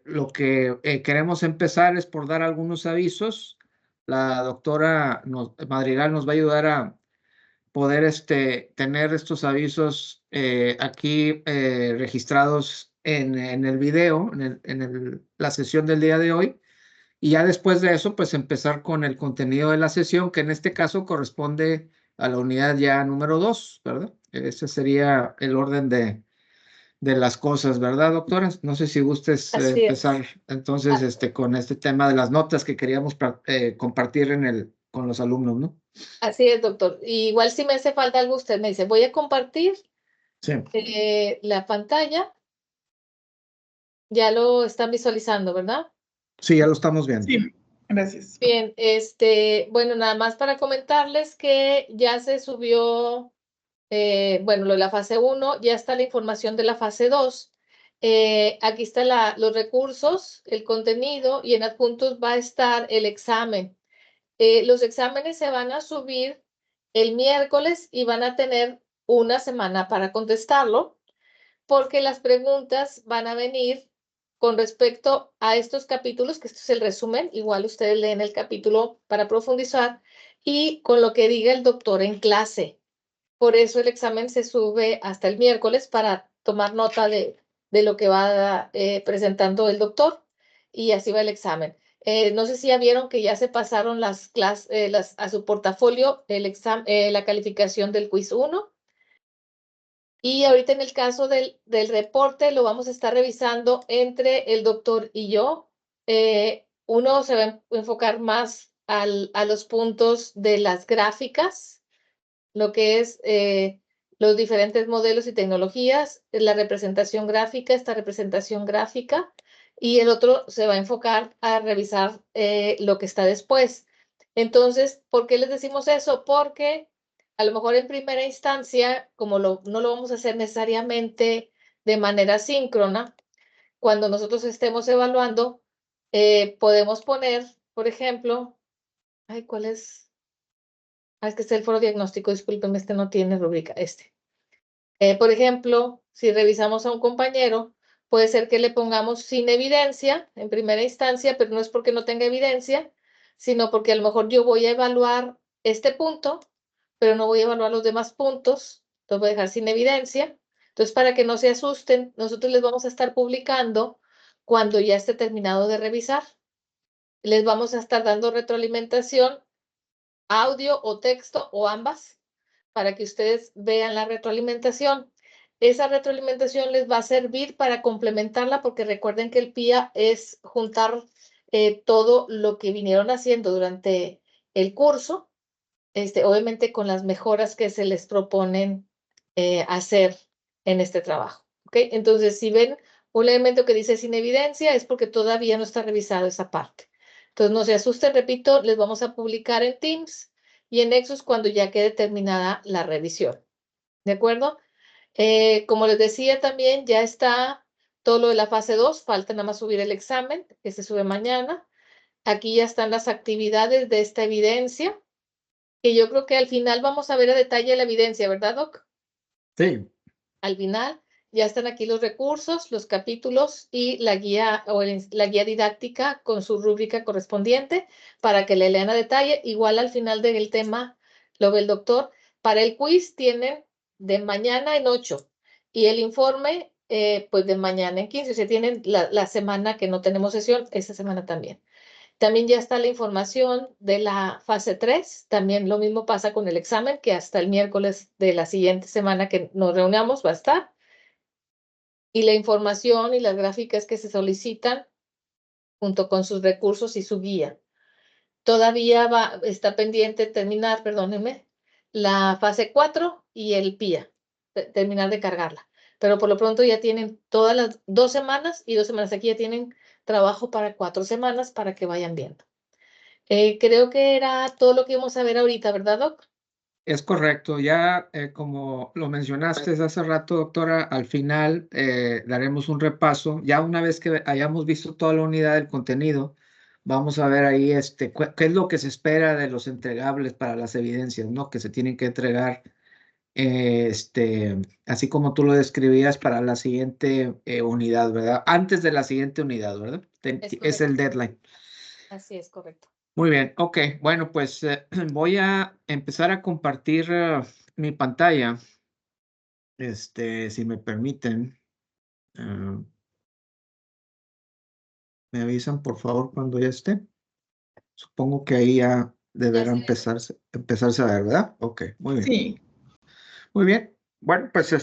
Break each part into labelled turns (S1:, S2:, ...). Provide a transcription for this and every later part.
S1: lo que queremos empezar es por dar algunos avisos. La doctora Madrigal nos va a ayudar a poder tener estos avisos aquí registrados en el video, la sesión del día de hoy. Y ya después de eso, pues empezar con el contenido de la sesión, que en este caso corresponde a la unidad ya número 2, ¿verdad? Ese sería el orden de las cosas, ¿verdad, doctora? No sé si gustes
S2: Así es.
S1: empezar entonces con este tema de las notas que queríamos compartir con los alumnos, ¿no?
S2: Así es, doctor. Igual si me hace falta algo, usted me dice, voy a compartir
S1: Sí,
S2: la pantalla. Ya lo están visualizando, ¿verdad?
S1: sí, ya lo estamos viendo.
S3: Sí, gracias.
S2: Bien, bueno, nada más para comentarles que ya se subió, bueno, lo de la fase 1, ya está la información de la fase 2. Aquí están los recursos, el contenido y en adjuntos va a estar el examen. Los exámenes se van a subir el miércoles y van a tener una semana para contestarlo, porque las preguntas van a venir con respecto a estos capítulos, que esto es el resumen, igual ustedes leen el capítulo para profundizar, y con lo que diga el doctor en clase. Por eso el examen se sube hasta el miércoles para tomar nota de lo que va presentando el doctor, y así va el examen. No sé si ya vieron que ya se pasaron las clases a su portafolio la calificación del quiz 1. Y ahorita en el caso del reporte lo vamos a estar revisando entre el doctor y yo. Uno se va a enfocar más a los puntos de las gráficas, lo que es los diferentes modelos y tecnologías, la representación gráfica, esta representación gráfica, y el otro se va a enfocar a revisar lo que está después. Entonces, ¿por qué les decimos eso? Porque a lo mejor en primera instancia, como no lo vamos a hacer necesariamente de manera síncrona, cuando nosotros estemos evaluando, podemos poner, por ejemplo, ay, ¿cuál es? Es que es el foro diagnóstico, discúlpeme, este no tiene rúbrica, por ejemplo, si revisamos a un compañero, puede ser que le pongamos sin evidencia en primera instancia, pero no es porque no tenga evidencia, sino porque a lo mejor yo voy a evaluar este punto, pero no voy a evaluar los demás puntos, los voy a dejar sin evidencia. Entonces, para que no se asusten, nosotros les vamos a estar publicando cuando ya esté terminado de revisar. Les vamos a estar dando retroalimentación, audio o texto o ambas, para que ustedes vean la retroalimentación. Esa retroalimentación les va a servir para complementarla, porque recuerden que el PIA es juntar todo lo que vinieron haciendo durante el curso, obviamente con las mejoras que se les proponen hacer en este trabajo. ¿Ok? Entonces, si ven un elemento que dice sin evidencia, es porque todavía no está revisado esa parte. Entonces, no se asusten, repito, les vamos a publicar en Teams y en Nexus cuando ya quede terminada la revisión. ¿De acuerdo? Como les decía también, ya está todo lo de la fase 2, falta nada más subir el examen, que se sube mañana. Aquí ya están las actividades de esta evidencia, que yo creo que al final vamos a ver a detalle la evidencia, ¿verdad, Doc?
S1: Sí.
S2: Al final ya están aquí los recursos, los capítulos y la guía la guía didáctica con su rúbrica correspondiente para que le lean a detalle. Igual al final del tema lo ve el doctor. Para el quiz tienen de mañana en 8 y el informe pues de mañana en 15. O sea, tienen la semana que no tenemos sesión, esta semana también. También ya está la información de la fase 3. También lo mismo pasa con el examen, que hasta el miércoles de la siguiente semana que nos reunamos va a estar. Y la información y las gráficas que se solicitan junto con sus recursos y su guía. Todavía está pendiente terminar, perdónenme, la fase 4 y el PIA, terminar de cargarla. Pero por lo pronto ya tienen todas las 2 semanas y 2 semanas. Aquí ya tienen trabajo para 4 semanas para que vayan viendo. Creo que era todo lo que íbamos a ver ahorita, ¿verdad, Doc?
S1: Es correcto, ya como lo mencionaste hace rato, doctora, al final daremos un repaso. Ya una vez que hayamos visto toda la unidad del contenido, vamos a ver ahí qué es lo que se espera de los entregables para las evidencias, ¿no? Que se tienen que entregar así como tú lo describías para la siguiente unidad, ¿verdad? Antes de la siguiente unidad, ¿verdad?
S2: Es
S1: Es el
S2: correcto.
S1: deadline.
S2: Así es correcto.
S1: Muy bien, ok. Bueno, pues voy a empezar a compartir mi pantalla, si me permiten. Ah, me avisan, por favor, cuando ya esté. Supongo que ahí ya
S2: Ya
S1: deberá
S2: se ve.
S1: empezarse a ver, ¿verdad? Ok, muy bien.
S3: Sí,
S1: Muy bien. Bueno, pues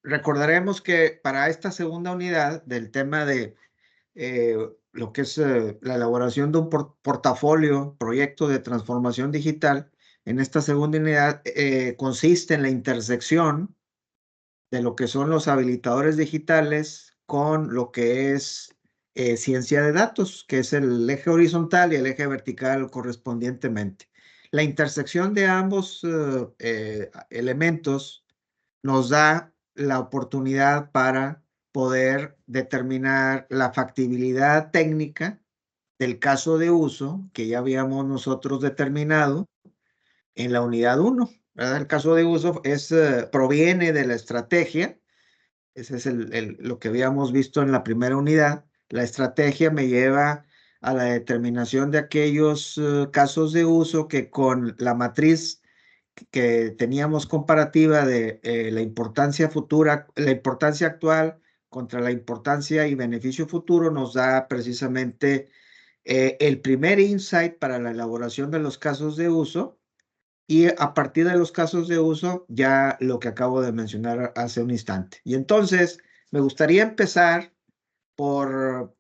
S1: recordaremos que para esta segunda unidad del tema de eh, lo que es la elaboración de un portafolio, proyecto de transformación digital, en esta segunda unidad consiste en la intersección de lo que son los habilitadores digitales con lo que es ciencia de datos, que es el eje horizontal y el eje vertical correspondientemente. La intersección de ambos elementos nos da la oportunidad para poder determinar la factibilidad técnica del caso de uso que ya habíamos nosotros determinado en la unidad 1, ¿verdad? El caso de uso proviene de la estrategia. Ese es lo que habíamos visto en la primera unidad. La estrategia me lleva a la determinación de aquellos casos de uso que con la matriz que teníamos comparativa de la importancia futura, la importancia actual contra la importancia y beneficio futuro, nos da precisamente el primer insight para la elaboración de los casos de uso. Y a partir de los casos de uso, ya lo que acabo de mencionar hace un instante. Y entonces, me gustaría empezar por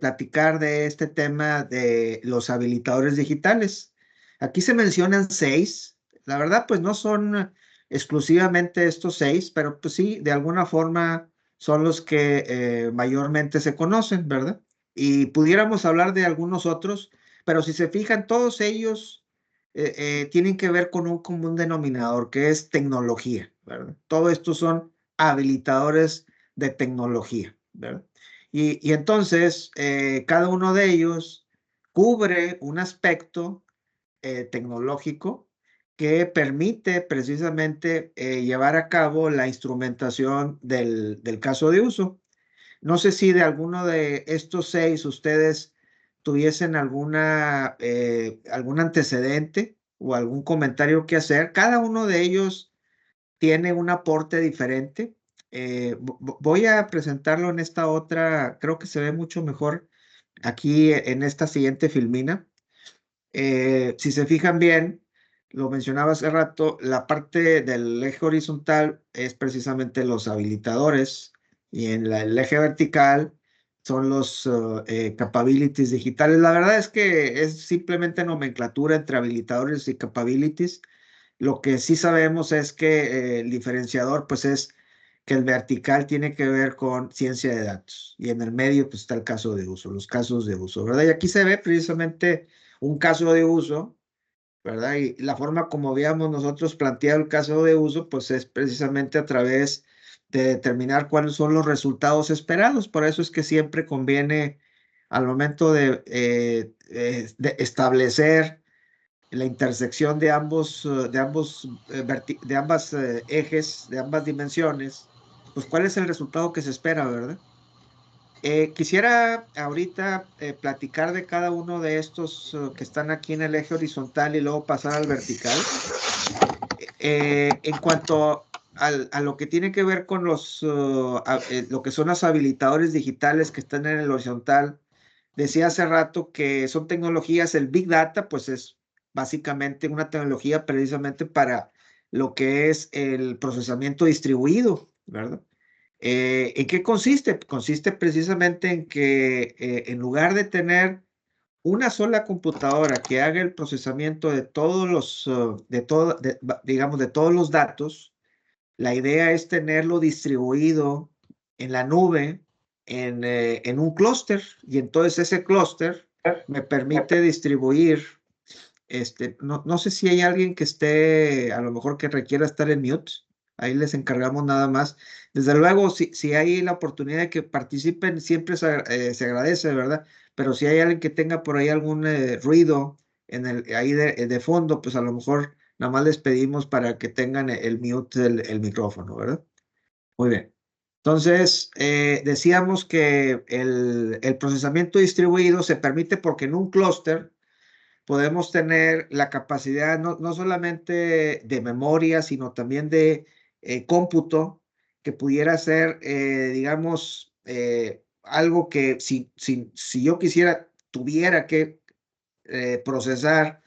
S1: platicar de este tema de los habilitadores digitales. Aquí se mencionan 6. La verdad, pues no son exclusivamente estos 6, pero pues sí, de alguna forma son los que mayormente se conocen, ¿verdad? Y pudiéramos hablar de algunos otros, pero si se fijan, todos ellos tienen que ver con un común denominador, que es tecnología, ¿verdad? Todo esto son habilitadores de tecnología, ¿verdad? Y entonces, cada uno de ellos cubre un aspecto tecnológico que permite precisamente llevar a cabo la instrumentación del caso de uso. No sé si de alguno de estos 6 ustedes tuviesen algún antecedente o algún comentario que hacer. Cada uno de ellos tiene un aporte diferente. Voy a presentarlo en esta otra, creo que se ve mucho mejor aquí en esta siguiente filmina. Si se fijan bien, lo mencionaba hace rato, la parte del eje horizontal es precisamente los habilitadores y en el eje vertical son los capabilities digitales. La verdad es que es simplemente nomenclatura entre habilitadores y capabilities. Lo que sí sabemos es que el diferenciador pues es que el vertical tiene que ver con ciencia de datos y en el medio pues está el caso de uso, los casos de uso, ¿verdad? Y aquí se ve precisamente un caso de uso, ¿verdad? Y la forma como habíamos nosotros planteado el caso de uso pues es precisamente a través de determinar cuáles son los resultados esperados. Por eso es que siempre conviene al momento de establecer la intersección de ambas ejes, de ambas dimensiones, pues cuál es el resultado que se espera, ¿verdad? Quisiera ahorita platicar de cada uno de estos que están aquí en el eje horizontal y luego pasar al vertical. En cuanto a lo que tiene que ver con lo que son los habilitadores digitales que están en el horizontal, decía hace rato que son tecnologías, el Big Data, pues es básicamente una tecnología precisamente para lo que es el procesamiento distribuido, ¿verdad? ¿En qué consiste? Consiste precisamente en que en lugar de tener una sola computadora que haga el procesamiento de todos digamos, de todos los datos, la idea es tenerlo distribuido en la nube, en un clúster, y entonces ese clúster me permite distribuir, no sé si hay alguien que esté, a lo mejor que requiera estar en mute, ahí les encargamos nada más. Desde luego, si hay la oportunidad de que participen, siempre se agradece, ¿verdad? Pero si hay alguien que tenga por ahí algún ruido ahí de fondo, pues a lo mejor Nada más les pedimos para que tengan el mute del micrófono, ¿verdad? Muy bien. Entonces, decíamos que el procesamiento distribuido se permite porque en un clúster podemos tener la capacidad no solamente de memoria, sino también de cómputo, que pudiera ser, digamos, algo que si yo tuviera que procesar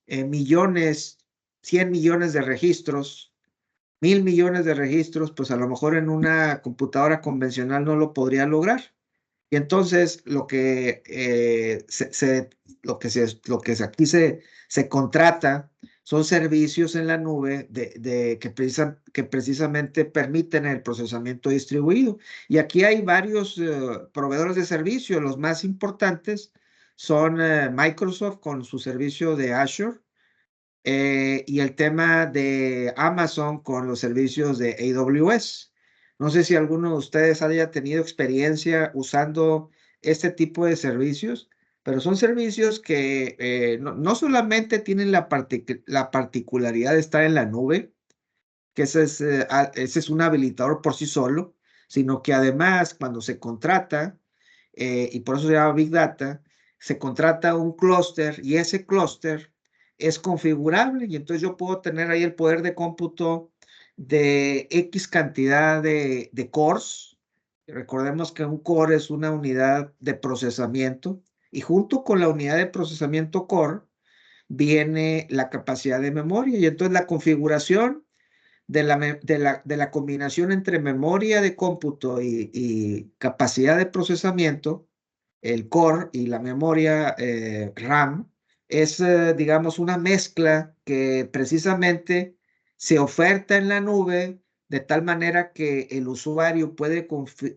S1: millones, 100 millones de registros, 1000 millones de registros, pues a lo mejor en una computadora convencional no lo podría lograr. Y entonces lo que aquí se contrata son servicios en la nube que precisamente permiten el procesamiento distribuido. Y aquí hay varios proveedores de servicio. Los más importantes son Microsoft con su servicio de Azure, y el tema de Amazon con los servicios de AWS. No sé si alguno de ustedes haya tenido experiencia usando este tipo de servicios, pero son servicios que no solamente tienen la particularidad de estar en la nube, que ese es un habilitador por sí solo, sino que además cuando se contrata, y por eso se llama Big Data, se contrata un clúster y ese clúster es configurable y entonces yo puedo tener ahí el poder de cómputo de X cantidad de cores. Recordemos que un core es una unidad de procesamiento y junto con la unidad de procesamiento core viene la capacidad de memoria y entonces la configuración de la combinación entre memoria de cómputo y capacidad de procesamiento, el core y la memoria RAM, es, digamos, una mezcla que precisamente se oferta en la nube de tal manera que el usuario puede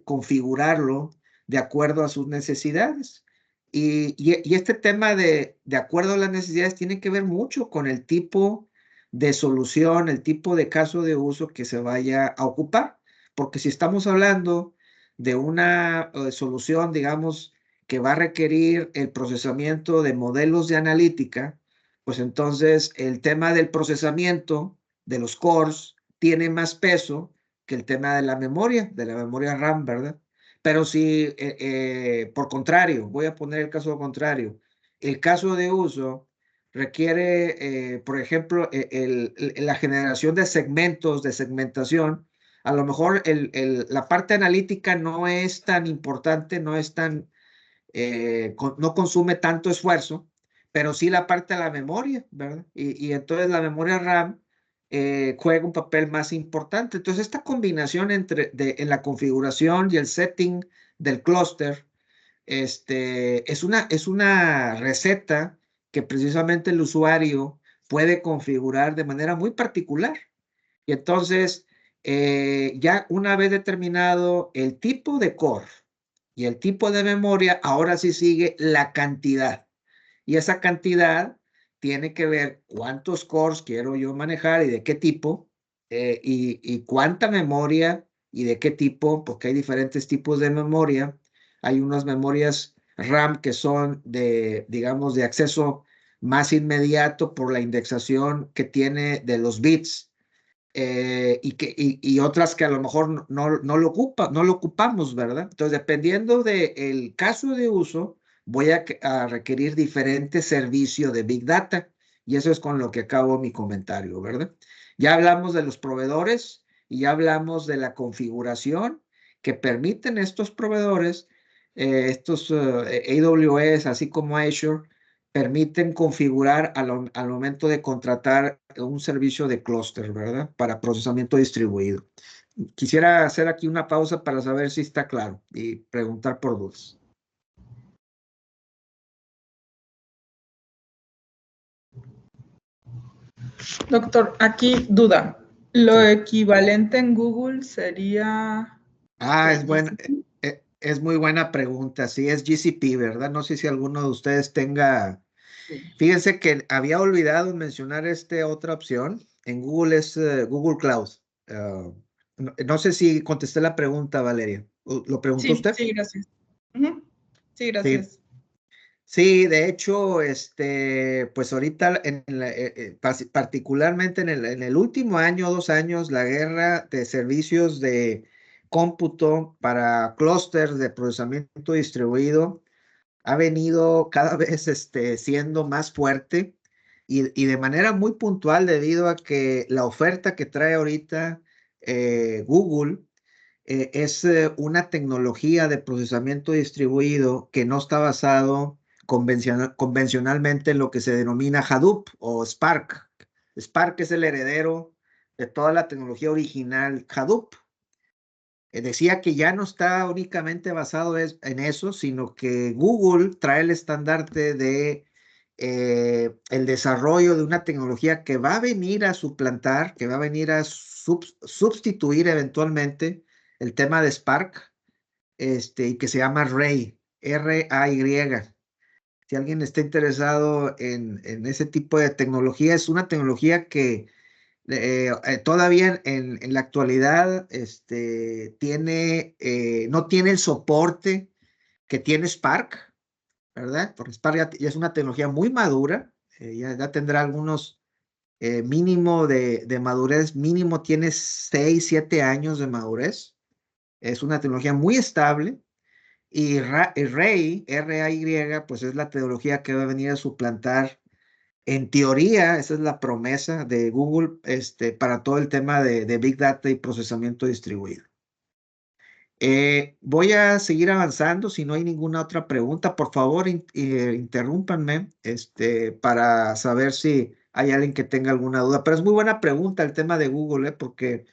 S1: configurarlo de acuerdo a sus necesidades. Y este tema de acuerdo a las necesidades tiene que ver mucho con el tipo de solución, el tipo de caso de uso que se vaya a ocupar. Porque si estamos hablando de una solución, digamos, que va a requerir el procesamiento de modelos de analítica, pues entonces el tema del procesamiento de los cores tiene más peso que el tema de la memoria RAM, ¿verdad? Pero si, por contrario, voy a poner el caso contrario, el caso de uso requiere, por ejemplo, la generación de segmentos, de segmentación. A lo mejor la parte analítica no es tan importante, no consume tanto esfuerzo, pero sí la parte de la memoria, ¿verdad? Y entonces la memoria RAM juega un papel más importante. Entonces esta combinación en la configuración y el setting del clúster, es una receta que precisamente el usuario puede configurar de manera muy particular. Y entonces, ya una vez determinado el tipo de core y el tipo de memoria, ahora sí sigue la cantidad. Y esa cantidad tiene que ver cuántos cores quiero yo manejar y de qué tipo, y cuánta memoria y de qué tipo, porque hay diferentes tipos de memoria. Hay unas memorias RAM que son digamos, de acceso más inmediato por la indexación que tiene de los bits, y otras que a lo mejor no lo ocupamos, ¿verdad? Entonces, dependiendo del caso de uso, voy a requerir diferente servicio de Big Data. Y eso es con lo que acabo mi comentario, ¿verdad? Ya hablamos de los proveedores y ya hablamos de la configuración que permiten estos proveedores, estos AWS, así como Azure, permiten configurar al momento de contratar un servicio de clúster, ¿verdad? Para procesamiento distribuido. Quisiera hacer aquí una pausa para saber si está claro y preguntar por dudas.
S3: Doctor, aquí duda. Lo equivalente en Google sería...
S1: Es muy buena pregunta. Sí, es GCP, ¿verdad? No sé si alguno de ustedes tenga... Fíjense que había olvidado mencionar otra opción. En Google es Google Cloud. No sé si contesté la pregunta, Valeria. ¿Lo preguntó
S3: Sí,
S1: usted?
S3: sí, gracias. Sí,
S1: Sí.
S3: gracias.
S1: Sí, de hecho, pues ahorita, particularmente en el último año, 2 años, la guerra de servicios de cómputo para clústeres de procesamiento distribuido ha venido cada vez siendo más fuerte y de manera muy puntual debido a que la oferta que trae ahorita Google es una tecnología de procesamiento distribuido que no está basado convencionalmente en lo que se denomina Hadoop o Spark. Spark es el heredero de toda la tecnología original Hadoop. Decía que ya no está únicamente basado en eso, sino que Google trae el estandarte de el desarrollo de una tecnología que va a venir a suplantar, que va a venir a sustituir eventualmente el tema de Spark, y que se llama Ray, R-A-Y. Si alguien está interesado en ese tipo de tecnología, es una tecnología que todavía en la actualidad no tiene el soporte que tiene Spark, ¿verdad? Porque Spark ya es una tecnología muy madura, ya tendrá algunos mínimo de madurez, mínimo tiene 6, 7 años de madurez. Es una tecnología muy estable. Y Ray, R-A-Y, pues es la tecnología que va a venir a suplantar, en teoría, esa es la promesa de Google, para todo el tema de Big Data y procesamiento distribuido. Voy a seguir avanzando. Si no hay ninguna otra pregunta, por favor, interrúmpanme, para saber si hay alguien que tenga alguna duda. Pero es muy buena pregunta el tema de Google, porque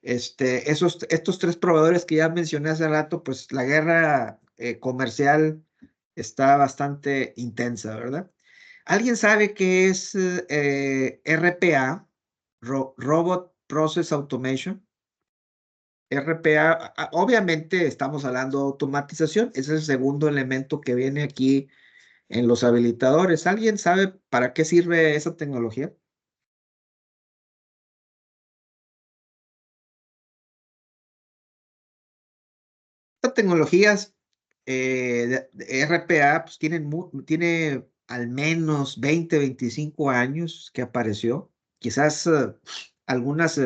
S1: estos tres proveedores que ya mencioné hace rato, pues la guerra comercial está bastante intensa, ¿verdad? ¿Alguien sabe qué es RPA? Robot Process Automation. RPA, obviamente estamos hablando de automatización, ese es el segundo elemento que viene aquí en los habilitadores. ¿Alguien sabe para qué sirve esa tecnología? Estas tecnologías de RPA pues, tiene al menos 20, 25 años que apareció. Quizás algunas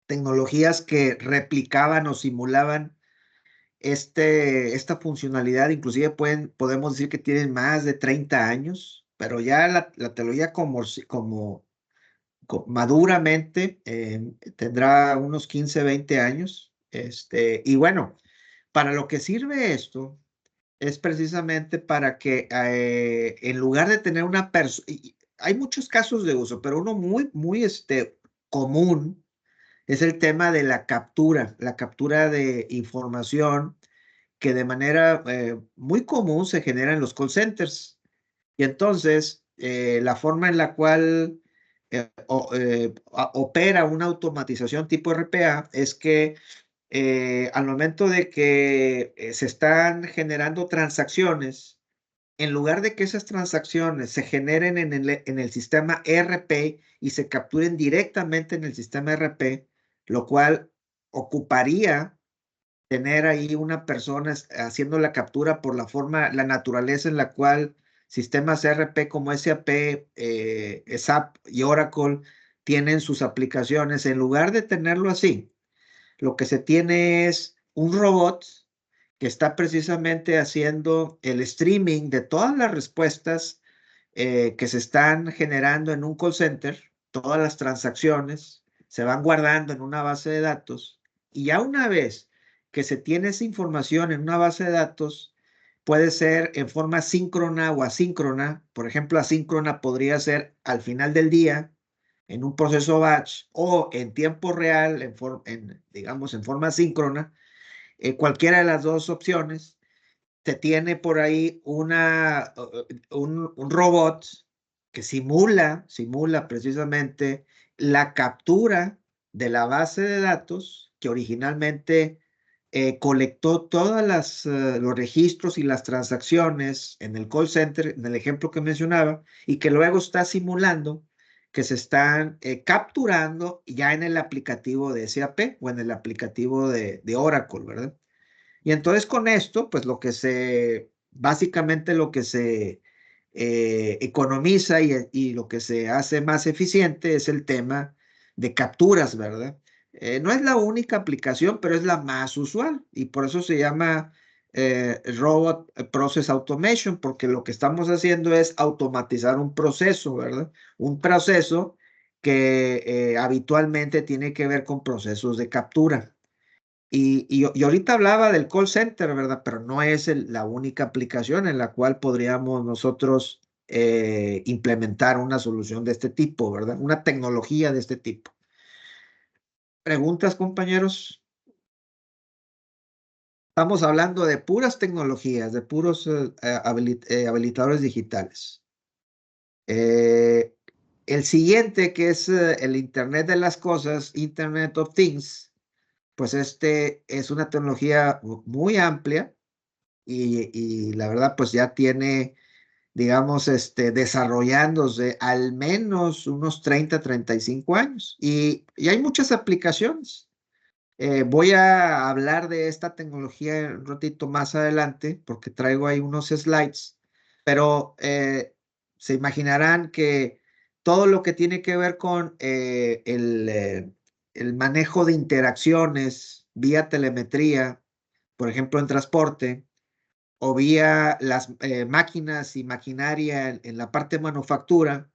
S1: tecnologías que replicaban o simulaban esta funcionalidad, inclusive podemos decir que tienen más de 30 años, pero ya la tecnología maduramente tendrá unos 15, 20 años. Y bueno, para lo que sirve esto es precisamente para que en lugar de tener una persona, hay muchos casos de uso, pero uno muy, muy común es el tema de la captura de información que de manera muy común se genera en los call centers. Y entonces, la forma en la cual opera una automatización tipo RPA es que al momento de que se están generando transacciones, en lugar de que esas transacciones se generen en el sistema ERP y se capturen directamente en el sistema ERP, lo cual ocuparía tener ahí una persona haciendo la captura por la naturaleza en la cual sistemas ERP como SAP, SAP y Oracle tienen sus aplicaciones. En lugar de tenerlo así, lo que se tiene es un robot que está precisamente haciendo el streaming de todas las respuestas que se están generando en un call center. Todas las transacciones se van guardando en una base de datos y ya una vez que se tiene esa información en una base de datos, puede ser en forma síncrona o asíncrona. Por ejemplo, asíncrona podría ser al final del día en un proceso batch o en tiempo real, digamos, en forma síncrona. Cualquiera de las dos opciones. Se tiene por ahí un robot que simula precisamente la captura de la base de datos que originalmente colectó los registros y las transacciones en el call center, en el ejemplo que mencionaba, y que luego está simulando que se están capturando ya en el aplicativo de SAP o en el aplicativo de Oracle, ¿verdad? Y entonces con esto, pues lo que se básicamente lo que se economiza y lo que se hace más eficiente es el tema de capturas, ¿verdad? No es la única aplicación, pero es la más usual y por eso se llama Robot Process Automation, porque lo que estamos haciendo es automatizar un proceso, ¿verdad? Un proceso que habitualmente tiene que ver con procesos de captura. Y ahorita hablaba del call center, ¿verdad? Pero no es la única aplicación en la cual podríamos nosotros implementar una solución de este tipo, ¿verdad? Una tecnología de este tipo. ¿Preguntas, compañeros? Estamos hablando de puras tecnologías, de puros habilitadores digitales. El siguiente, que es el Internet de las Cosas, Internet of Things, pues este es una tecnología muy amplia y la verdad pues ya tiene, digamos, desarrollándose al menos unos 35 años y hay muchas aplicaciones. Voy a hablar de esta tecnología un ratito más adelante porque traigo ahí unos slides, pero se imaginarán que todo lo que tiene que ver con el manejo de interacciones vía telemetría, por ejemplo en transporte, o vía las máquinas y maquinaria en la parte de manufactura,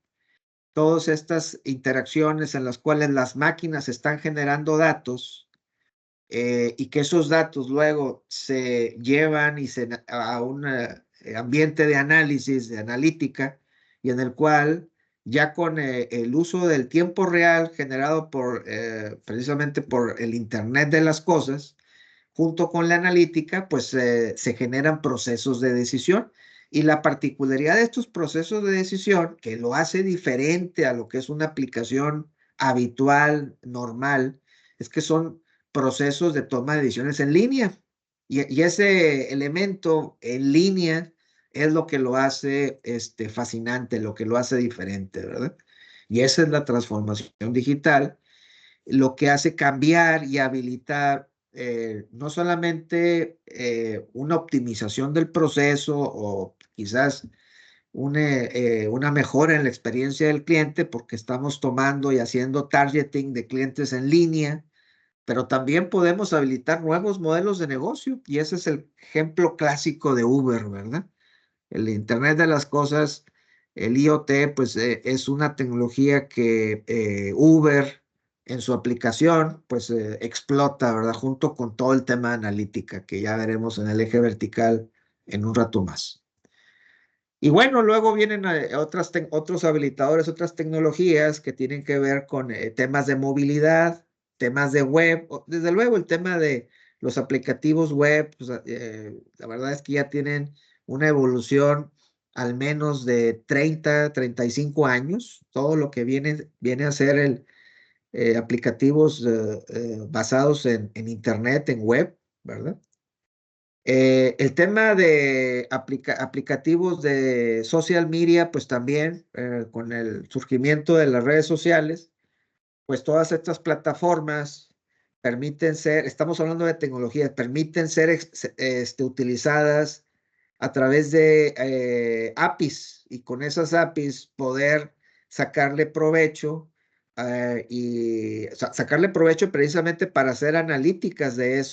S1: todas estas interacciones en las cuales las máquinas están generando datos y que esos datos luego se llevan a un ambiente de análisis, de analítica, y en el cual ya con el uso del tiempo real generado precisamente por el Internet de las cosas, junto con la analítica, pues se generan procesos de decisión. Y la particularidad de estos procesos de decisión, que lo hace diferente a lo que es una aplicación habitual, normal, es que son procesos de toma de decisiones en línea. Y ese elemento en línea es lo que lo hace fascinante, lo que lo hace diferente, ¿verdad? Y esa es la transformación digital, lo que hace cambiar y habilitar no solamente una optimización del proceso o quizás una mejora en la experiencia del cliente porque estamos tomando y haciendo targeting de clientes en línea, pero también podemos habilitar nuevos modelos de negocio y ese es el ejemplo clásico de Uber, ¿verdad? El Internet de las Cosas, el IoT, pues es una tecnología que Uber en su aplicación, pues explota, ¿verdad? Junto con todo el tema de analítica que ya veremos en el eje vertical en un rato más. Y bueno, luego vienen otros habilitadores, otras tecnologías que tienen que ver con temas de movilidad, temas de web. Desde luego, el tema de los aplicativos web, pues, la verdad es que ya tienen una evolución al menos de 35 años. Todo lo que viene a ser aplicativos basados en Internet, en web, ¿verdad? El tema de aplicativos de social media, pues también con el surgimiento de las redes sociales, pues todas estas plataformas permiten ser, estamos hablando de tecnologías, permiten ser utilizadas a través de APIs y con esas APIs poder sacarle provecho sacarle provecho precisamente para hacer analíticas de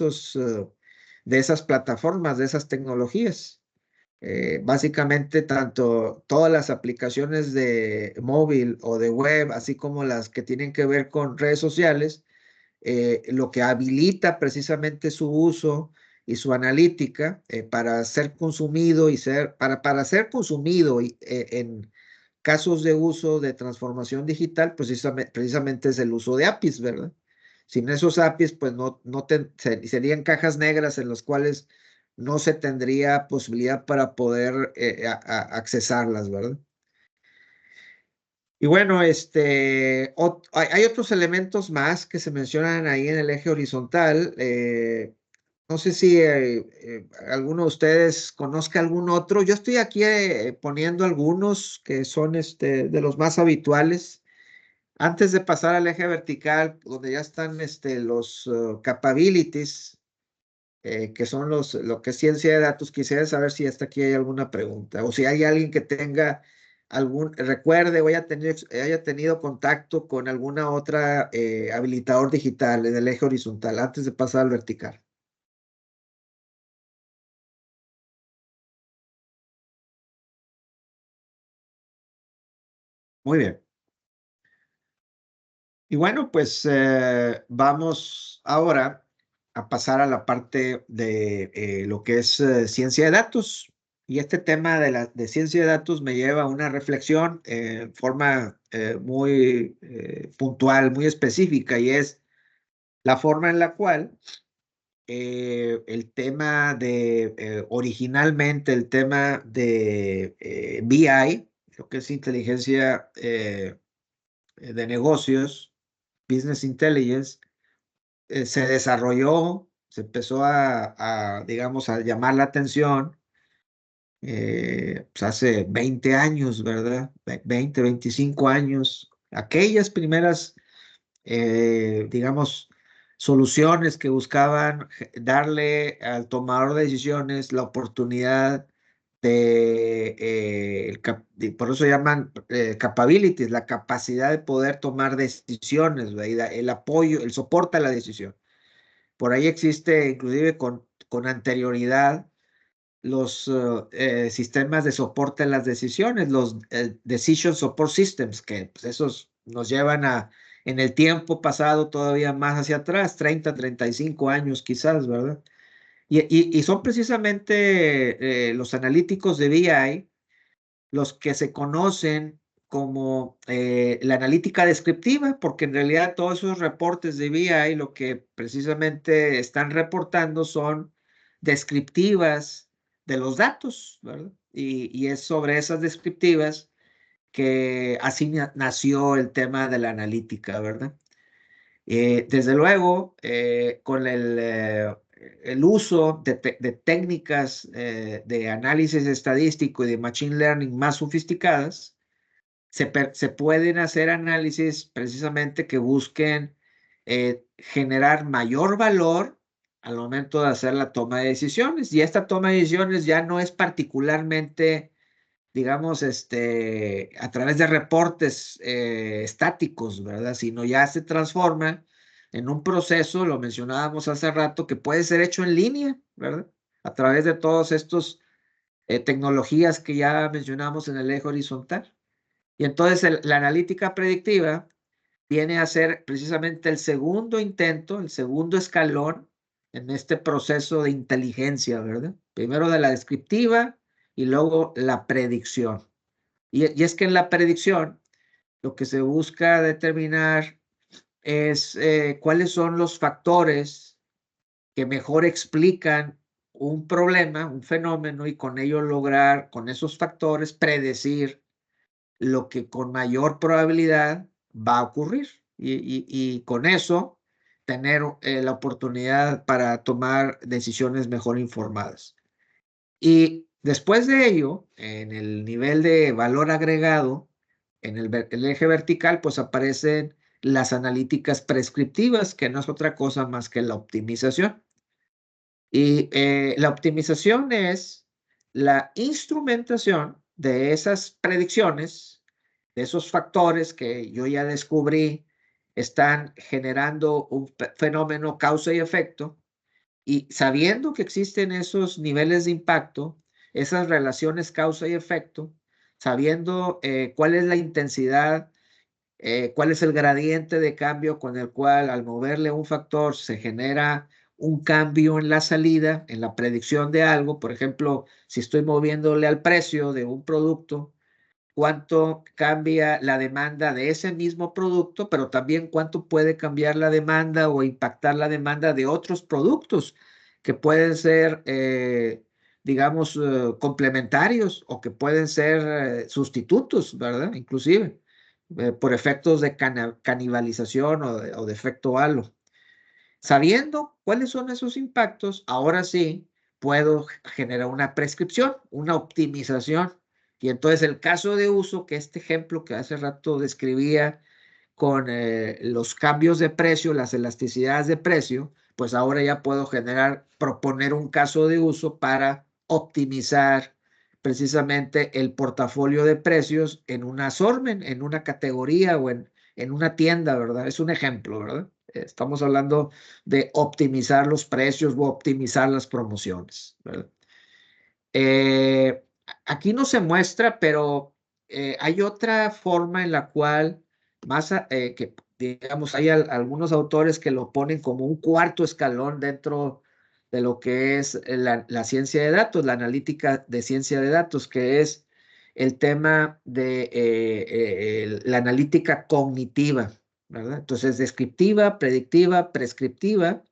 S1: de esas plataformas, de esas tecnologías. Básicamente, tanto todas las aplicaciones de móvil o de web, así como las que tienen que ver con redes sociales, lo que habilita precisamente su uso y su analítica para ser consumido para ser consumido en casos de uso de transformación digital, pues precisamente es el uso de APIs, ¿verdad? Sin esos APIs, pues serían cajas negras en las cuales no se tendría posibilidad para poder accesarlas, ¿verdad? Y bueno, hay otros elementos más que se mencionan ahí en el eje horizontal. No sé si alguno de ustedes conozca algún otro. Yo estoy aquí poniendo algunos que son de los más habituales. Antes de pasar al eje vertical, donde ya están los capabilities, que son lo que es ciencia de datos. Quisiera saber si hasta aquí hay alguna pregunta o si hay alguien que tenga recuerde o haya tenido contacto con alguna otra habilitador digital en el eje horizontal antes de pasar al vertical. Muy bien. Y bueno, pues vamos ahora a pasar a la parte de lo que es ciencia de datos. Y este tema de ciencia de datos me lleva a una reflexión en forma muy puntual, muy específica, y es la forma en la cual el tema originalmente el tema de BI, lo que es inteligencia de negocios, Business Intelligence, se desarrolló, se empezó digamos, a llamar la atención pues hace 20 años, ¿verdad? 20, 25 años. Aquellas primeras, digamos, soluciones que buscaban darle al tomador de decisiones la oportunidad por eso llaman capabilities, la capacidad de poder tomar decisiones, ¿verdad? El apoyo, el soporte a la decisión. Por ahí existe, inclusive con anterioridad, los sistemas de soporte a las decisiones, los Decision Support Systems, que pues, esos nos llevan en el tiempo pasado todavía más hacia atrás, 30, 35 años quizás, ¿verdad? Y son precisamente los analíticos de BI los que se conocen como la analítica descriptiva, porque en realidad todos esos reportes de BI lo que precisamente están reportando son descriptivas de los datos, ¿verdad? Y es sobre esas descriptivas que así nació el tema de la analítica, ¿verdad? Desde luego, con el uso de técnicas de análisis estadístico y de machine learning más sofisticadas, se pueden hacer análisis precisamente que busquen generar mayor valor al momento de hacer la toma de decisiones. Y esta toma de decisiones ya no es particularmente, digamos, a través de reportes estáticos, ¿verdad? Sino ya se transforma en un proceso, lo mencionábamos hace rato, que puede ser hecho en línea, ¿verdad? A través de todos estos tecnologías que ya mencionamos en el eje horizontal. Y entonces la analítica predictiva viene a ser precisamente el segundo intento, el segundo escalón en este proceso de inteligencia, ¿verdad? Primero de la descriptiva y luego la predicción. Y es que en la predicción lo que se busca determinar es cuáles son los factores que mejor explican un problema, un fenómeno, y con ello lograr, con esos factores, predecir lo que con mayor probabilidad va a ocurrir. Y con eso tener la oportunidad para tomar decisiones mejor informadas. Y después de ello, en el nivel de valor agregado, en el eje vertical, pues aparecen las analíticas prescriptivas, que no es otra cosa más que la optimización. Y la optimización es la instrumentación de esas predicciones, de esos factores que yo ya descubrí están generando un fenómeno causa y efecto, y sabiendo que existen esos niveles de impacto, esas relaciones causa y efecto, sabiendo cuál es la intensidad, cuál es el gradiente de cambio con el cual al moverle un factor se genera un cambio en la salida, en la predicción de algo. Por ejemplo, si estoy moviéndole al precio de un producto, cuánto cambia la demanda de ese mismo producto, pero también cuánto puede cambiar la demanda o impactar la demanda de otros productos que pueden ser, digamos, complementarios, o que pueden ser sustitutos, ¿verdad? Inclusive por efectos de canibalización o de efecto halo. Sabiendo cuáles son esos impactos, ahora sí puedo generar una prescripción, una optimización. Y entonces el caso de uso, que este ejemplo que hace rato describía con los cambios de precio, las elasticidades de precio, pues ahora ya puedo proponer un caso de uso para optimizar precisamente el portafolio de precios en un assortment, en una categoría o en una tienda, ¿verdad? Es un ejemplo, ¿verdad? Estamos hablando de optimizar los precios o optimizar las promociones, ¿verdad? Aquí no se muestra, pero hay otra forma en la cual que digamos, hay algunos autores que lo ponen como un cuarto escalón dentro de lo que es la ciencia de datos, la analítica de ciencia de datos, que es el tema de la analítica cognitiva, ¿verdad? Entonces, descriptiva, predictiva, prescriptiva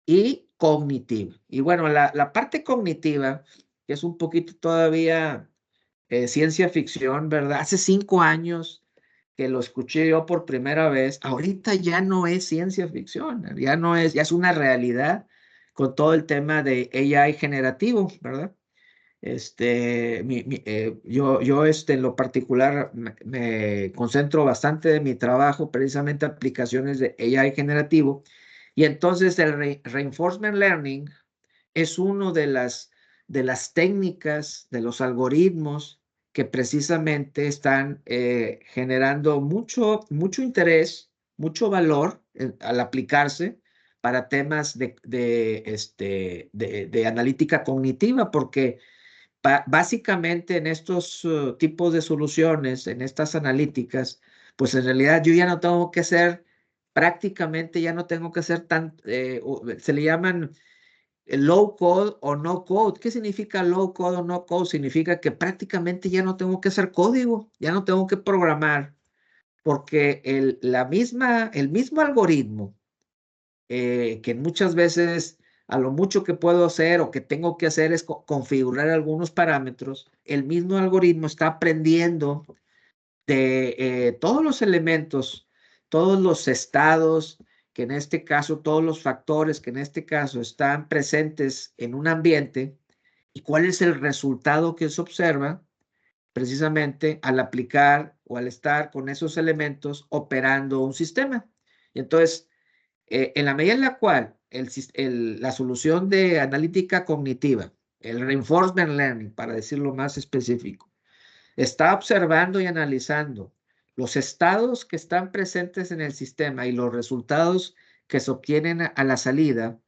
S1: y cognitiva. Y bueno, la parte cognitiva, que es un poquito todavía ciencia ficción, ¿verdad? Hace 5 años que lo escuché yo por primera vez, ahorita ya no es ciencia ficción, ya no es, ya es una realidad con todo el tema de AI generativo, ¿verdad? Yo en lo particular me concentro bastante de mi trabajo precisamente en aplicaciones de AI generativo, y entonces el reinforcement learning es uno de las técnicas, de los algoritmos que precisamente están generando mucho interés, mucho valor al aplicarse para temas de analítica cognitiva, porque básicamente en estos tipos de soluciones, en estas analíticas, pues en realidad yo ya no tengo que ser, prácticamente ya no tengo que ser se le llaman low code o no code. ¿Qué significa low code o no code? Significa que prácticamente ya no tengo que hacer código, ya no tengo que programar, porque el mismo algoritmo, que muchas veces a lo mucho que puedo hacer o que tengo que hacer es configurar algunos parámetros, el mismo algoritmo está aprendiendo de todos los elementos, todos los estados, que en este caso, todos los factores que en este caso están presentes en un ambiente, y cuál es el resultado que se observa precisamente al aplicar o al estar con esos elementos operando un sistema. Y entonces, en la medida en la cual la solución de analítica cognitiva, el reinforcement learning, para decirlo más específico, está observando y analizando los estados que están presentes en el sistema y los resultados que se obtienen a la salida,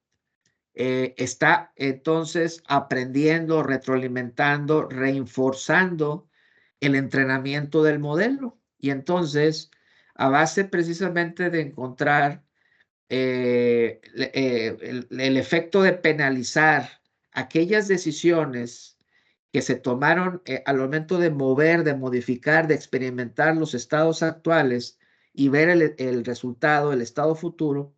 S1: está entonces aprendiendo, retroalimentando, reforzando el entrenamiento del modelo. Y entonces, a base precisamente de encontrar el efecto de penalizar aquellas decisiones que se tomaron al momento de mover, de modificar, de experimentar los estados actuales y ver el resultado, el estado futuro,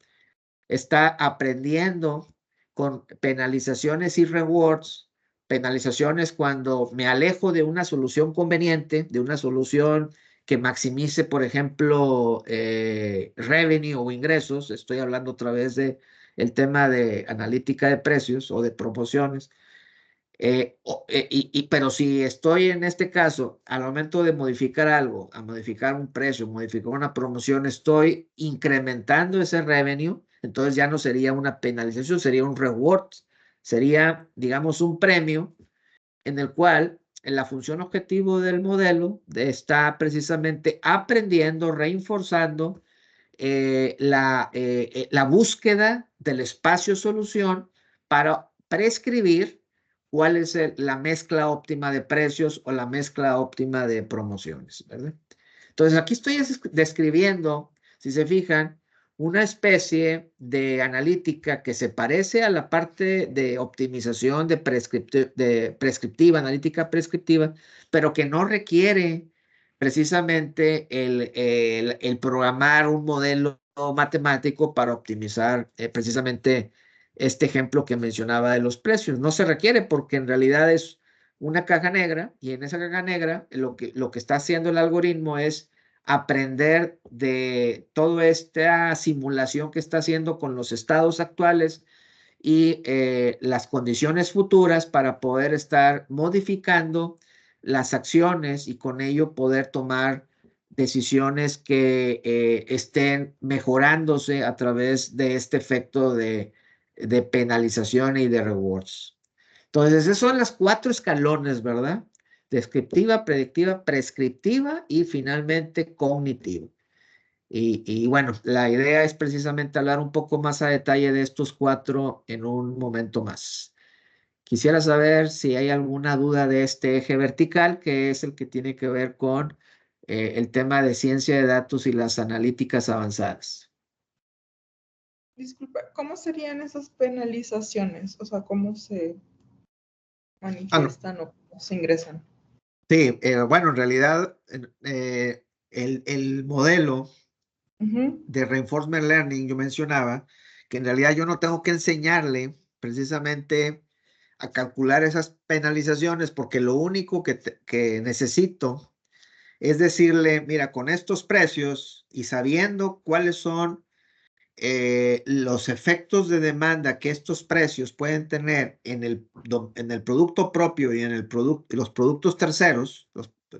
S1: está aprendiendo con penalizaciones y rewards. Penalizaciones cuando me alejo de una solución conveniente, de una solución que maximice, por ejemplo, revenue o ingresos. Estoy hablando otra vez de el tema de analítica de precios o de promociones. Pero si estoy en este caso, al momento de modificar algo, a modificar un precio, modificar una promoción, estoy incrementando ese revenue, entonces ya no sería una penalización, sería un reward, sería, digamos, un premio en el cual en la función objetivo del modelo está precisamente aprendiendo, reforzando la búsqueda del espacio solución para prescribir cuál es la mezcla óptima de precios o la mezcla óptima de promociones, ¿verdad? Entonces, aquí estoy describiendo, si se fijan, una especie de analítica que se parece a la parte de optimización de prescriptiva, analítica prescriptiva, pero que no requiere precisamente el programar un modelo matemático para optimizar precisamente este ejemplo que mencionaba de los precios. No se requiere porque en realidad es una caja negra, y en esa caja negra lo que está haciendo el algoritmo es aprender de toda esta simulación que está haciendo con los estados actuales y las condiciones futuras para poder estar modificando las acciones y con ello poder tomar decisiones que estén mejorándose a través de este efecto de de penalización y de rewards. Entonces, esos son los 4 escalones, ¿verdad? Descriptiva, predictiva, prescriptiva y finalmente cognitiva. Y bueno, la idea es precisamente hablar un poco más a detalle de estos 4 en un momento más. Quisiera saber si hay alguna duda de este eje vertical, que es el que tiene que ver con el tema de ciencia de datos y las analíticas avanzadas.
S3: Disculpa, ¿cómo serían esas penalizaciones? O sea, ¿cómo se manifiestan o cómo se ingresan?
S1: Sí, bueno, en realidad el modelo de Reinforcement Learning, yo mencionaba que en realidad yo no tengo que enseñarle precisamente a calcular esas penalizaciones porque lo único que necesito es decirle, mira, con estos precios y sabiendo cuáles son los efectos de demanda que estos precios pueden tener en el producto propio y en los productos terceros,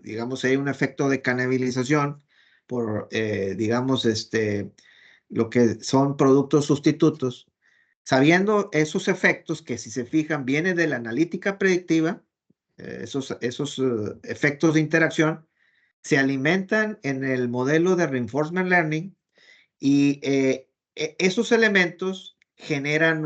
S1: digamos, hay un efecto de canibalización por, digamos, lo que son productos sustitutos, sabiendo esos efectos que si se fijan vienen de la analítica predictiva, esos efectos de interacción se alimentan en el modelo de Reinforcement Learning y esos elementos generan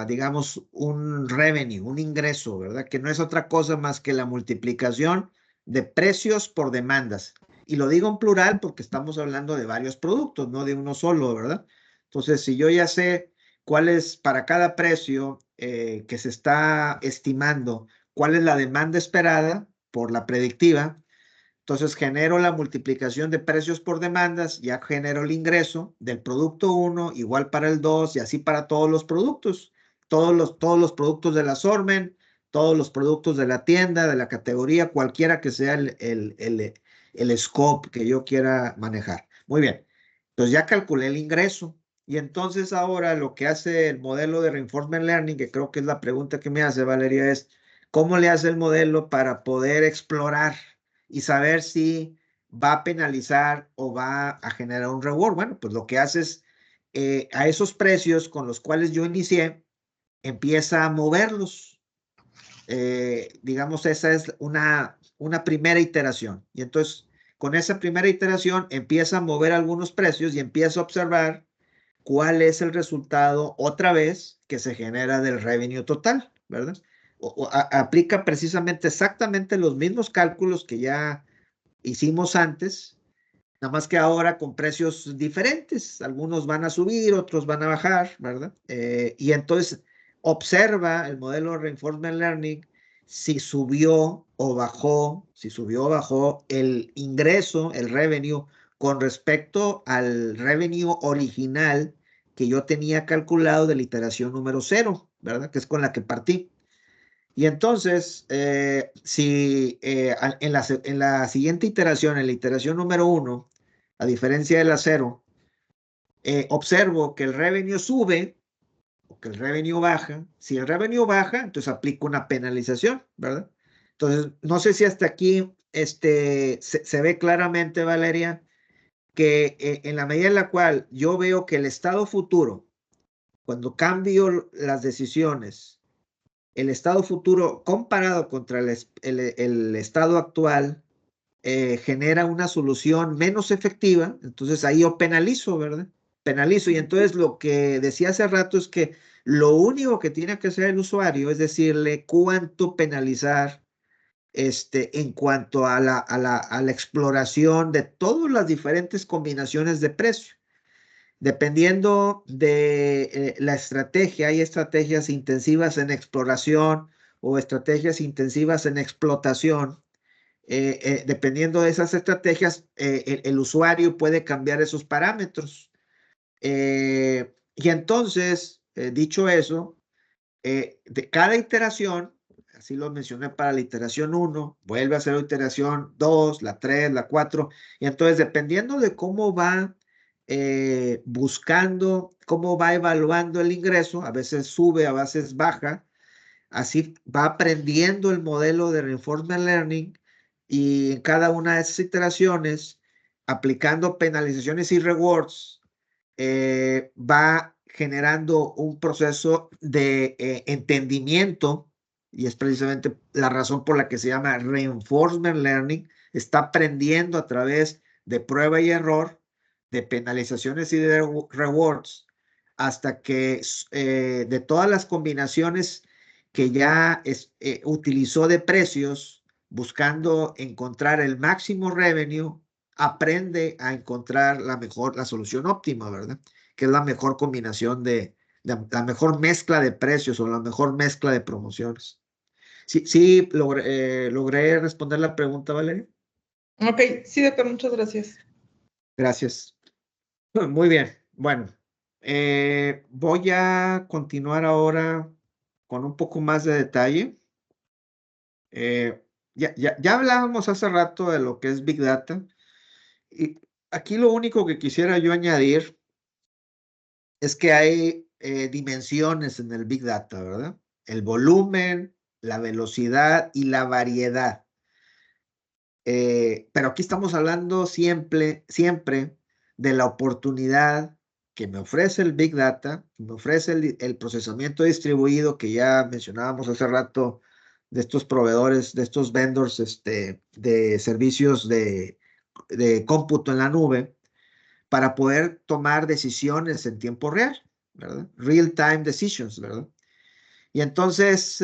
S1: digamos, un revenue, un ingreso, ¿verdad? Que no es otra cosa más que la multiplicación de precios por demandas. Y lo digo en plural porque estamos hablando de varios productos, no de uno solo, ¿verdad? Entonces, si yo ya sé cuál es para cada precio que se está estimando, cuál es la demanda esperada por la predictiva, entonces genero la multiplicación de precios por demandas, ya genero el ingreso del producto 1, igual para el 2 y así para todos los productos. Todos los productos del assortment, todos los productos de la tienda, de la categoría, cualquiera que sea el scope que yo quiera manejar. Muy bien, entonces ya calculé el ingreso. Y entonces ahora lo que hace el modelo de Reinforcement Learning, que creo que es la pregunta que me hace Valeria, es ¿cómo le hace el modelo para poder explorar y saber si va a penalizar o va a generar un reward? Bueno, pues lo que hace es a esos precios con los cuales yo inicié, empieza a moverlos. Digamos, esa es una primera iteración. Y entonces, con esa primera iteración, empieza a mover algunos precios y empieza a observar cuál es el resultado otra vez que se genera del revenue total, ¿verdad? Aplica precisamente exactamente los mismos cálculos que ya hicimos antes, nada más que ahora con precios diferentes. Algunos van a subir, otros van a bajar, ¿verdad? Y entonces observa el modelo Reinforcement Learning si subió o bajó, si subió o bajó el ingreso, el revenue, con respecto al revenue original que yo tenía calculado de la iteración número 0, ¿verdad? Que es con la que partí. Y entonces, si en la siguiente iteración, en la iteración número 1, a diferencia de la 0, observo que el revenue sube o que el revenue baja. Si el revenue baja, entonces aplico una penalización, ¿verdad? Entonces, no sé si hasta aquí se ve claramente, Valeria, que en la medida en la cual yo veo que el estado futuro, cuando cambio las decisiones, el estado futuro comparado contra el estado actual genera una solución menos efectiva, entonces ahí yo penalizo, ¿verdad? Penalizo. Y entonces lo que decía hace rato es que lo único que tiene que hacer el usuario es decirle cuánto penalizar en cuanto a la exploración de todas las diferentes combinaciones de precio. Dependiendo de la estrategia, hay estrategias intensivas en exploración o estrategias intensivas en explotación. Dependiendo de esas estrategias, el usuario puede cambiar esos parámetros. Y entonces, dicho eso, de cada iteración, así lo mencioné para la iteración 1, vuelve a ser la iteración 2, la 3, la 4, y entonces dependiendo de cómo va buscando, cómo va evaluando el ingreso, a veces sube, a veces baja, así va aprendiendo el modelo de Reinforcement Learning y en cada una de esas iteraciones, aplicando penalizaciones y rewards, va generando un proceso de entendimiento, y es precisamente la razón por la que se llama reinforcement learning. Está aprendiendo a través de prueba y error, de penalizaciones y de rewards, hasta que de todas las combinaciones que ya utilizó de precios, buscando encontrar el máximo revenue, aprende a encontrar la solución óptima, ¿verdad? Que es la mejor combinación de la mejor mezcla de precios o la mejor mezcla de promociones. Sí, logré responder la pregunta, Valeria.
S3: Ok, sí, doctor, muchas gracias.
S1: Gracias. Muy bien. Bueno, voy a continuar ahora con un poco más de detalle. Ya hablábamos hace rato de lo que es Big Data. Y aquí lo único que quisiera yo añadir es que hay dimensiones en el Big Data, ¿verdad? El volumen, la velocidad y la variedad. Pero aquí estamos hablando siempre de la oportunidad que me ofrece el Big Data, que me ofrece el procesamiento distribuido que ya mencionábamos hace rato, de estos proveedores, de estos vendors de servicios de cómputo en la nube, para poder tomar decisiones en tiempo real, ¿verdad? Real-time decisions, ¿verdad? Y entonces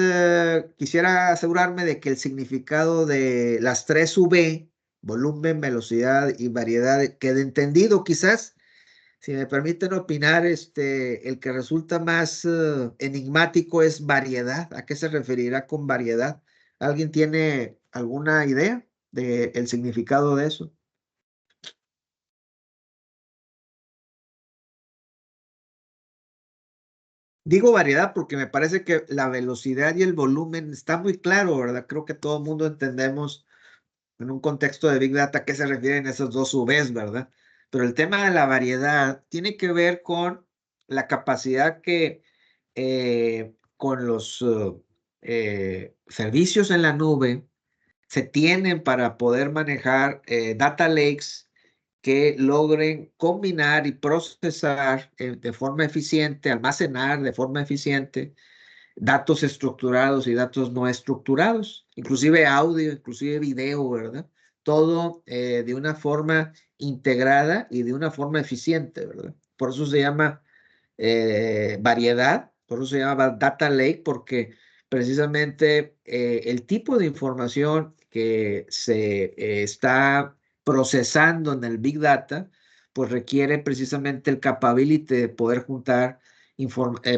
S1: quisiera asegurarme de que el significado de las 3 V, volumen, velocidad y variedad, quede entendido. Quizás, si me permiten opinar, el que resulta más enigmático es variedad. ¿A qué se referirá con variedad? ¿Alguien tiene alguna idea del significado de eso? Digo variedad porque me parece que la velocidad y el volumen está muy claro, ¿verdad? Creo que todo el mundo entendemos en un contexto de Big Data a qué se refieren esos 2 Vs, ¿verdad? Pero el tema de la variedad tiene que ver con la capacidad que con los servicios en la nube se tienen para poder manejar data lakes que logren combinar y procesar de forma eficiente, almacenar de forma eficiente datos estructurados y datos no estructurados, inclusive audio, inclusive video, ¿verdad? Todo de una forma integrada y de una forma eficiente, ¿verdad? Por eso se llama variedad, por eso se llama data lake, porque precisamente el tipo de información que se está procesando en el Big Data, pues requiere precisamente el capability de poder juntar,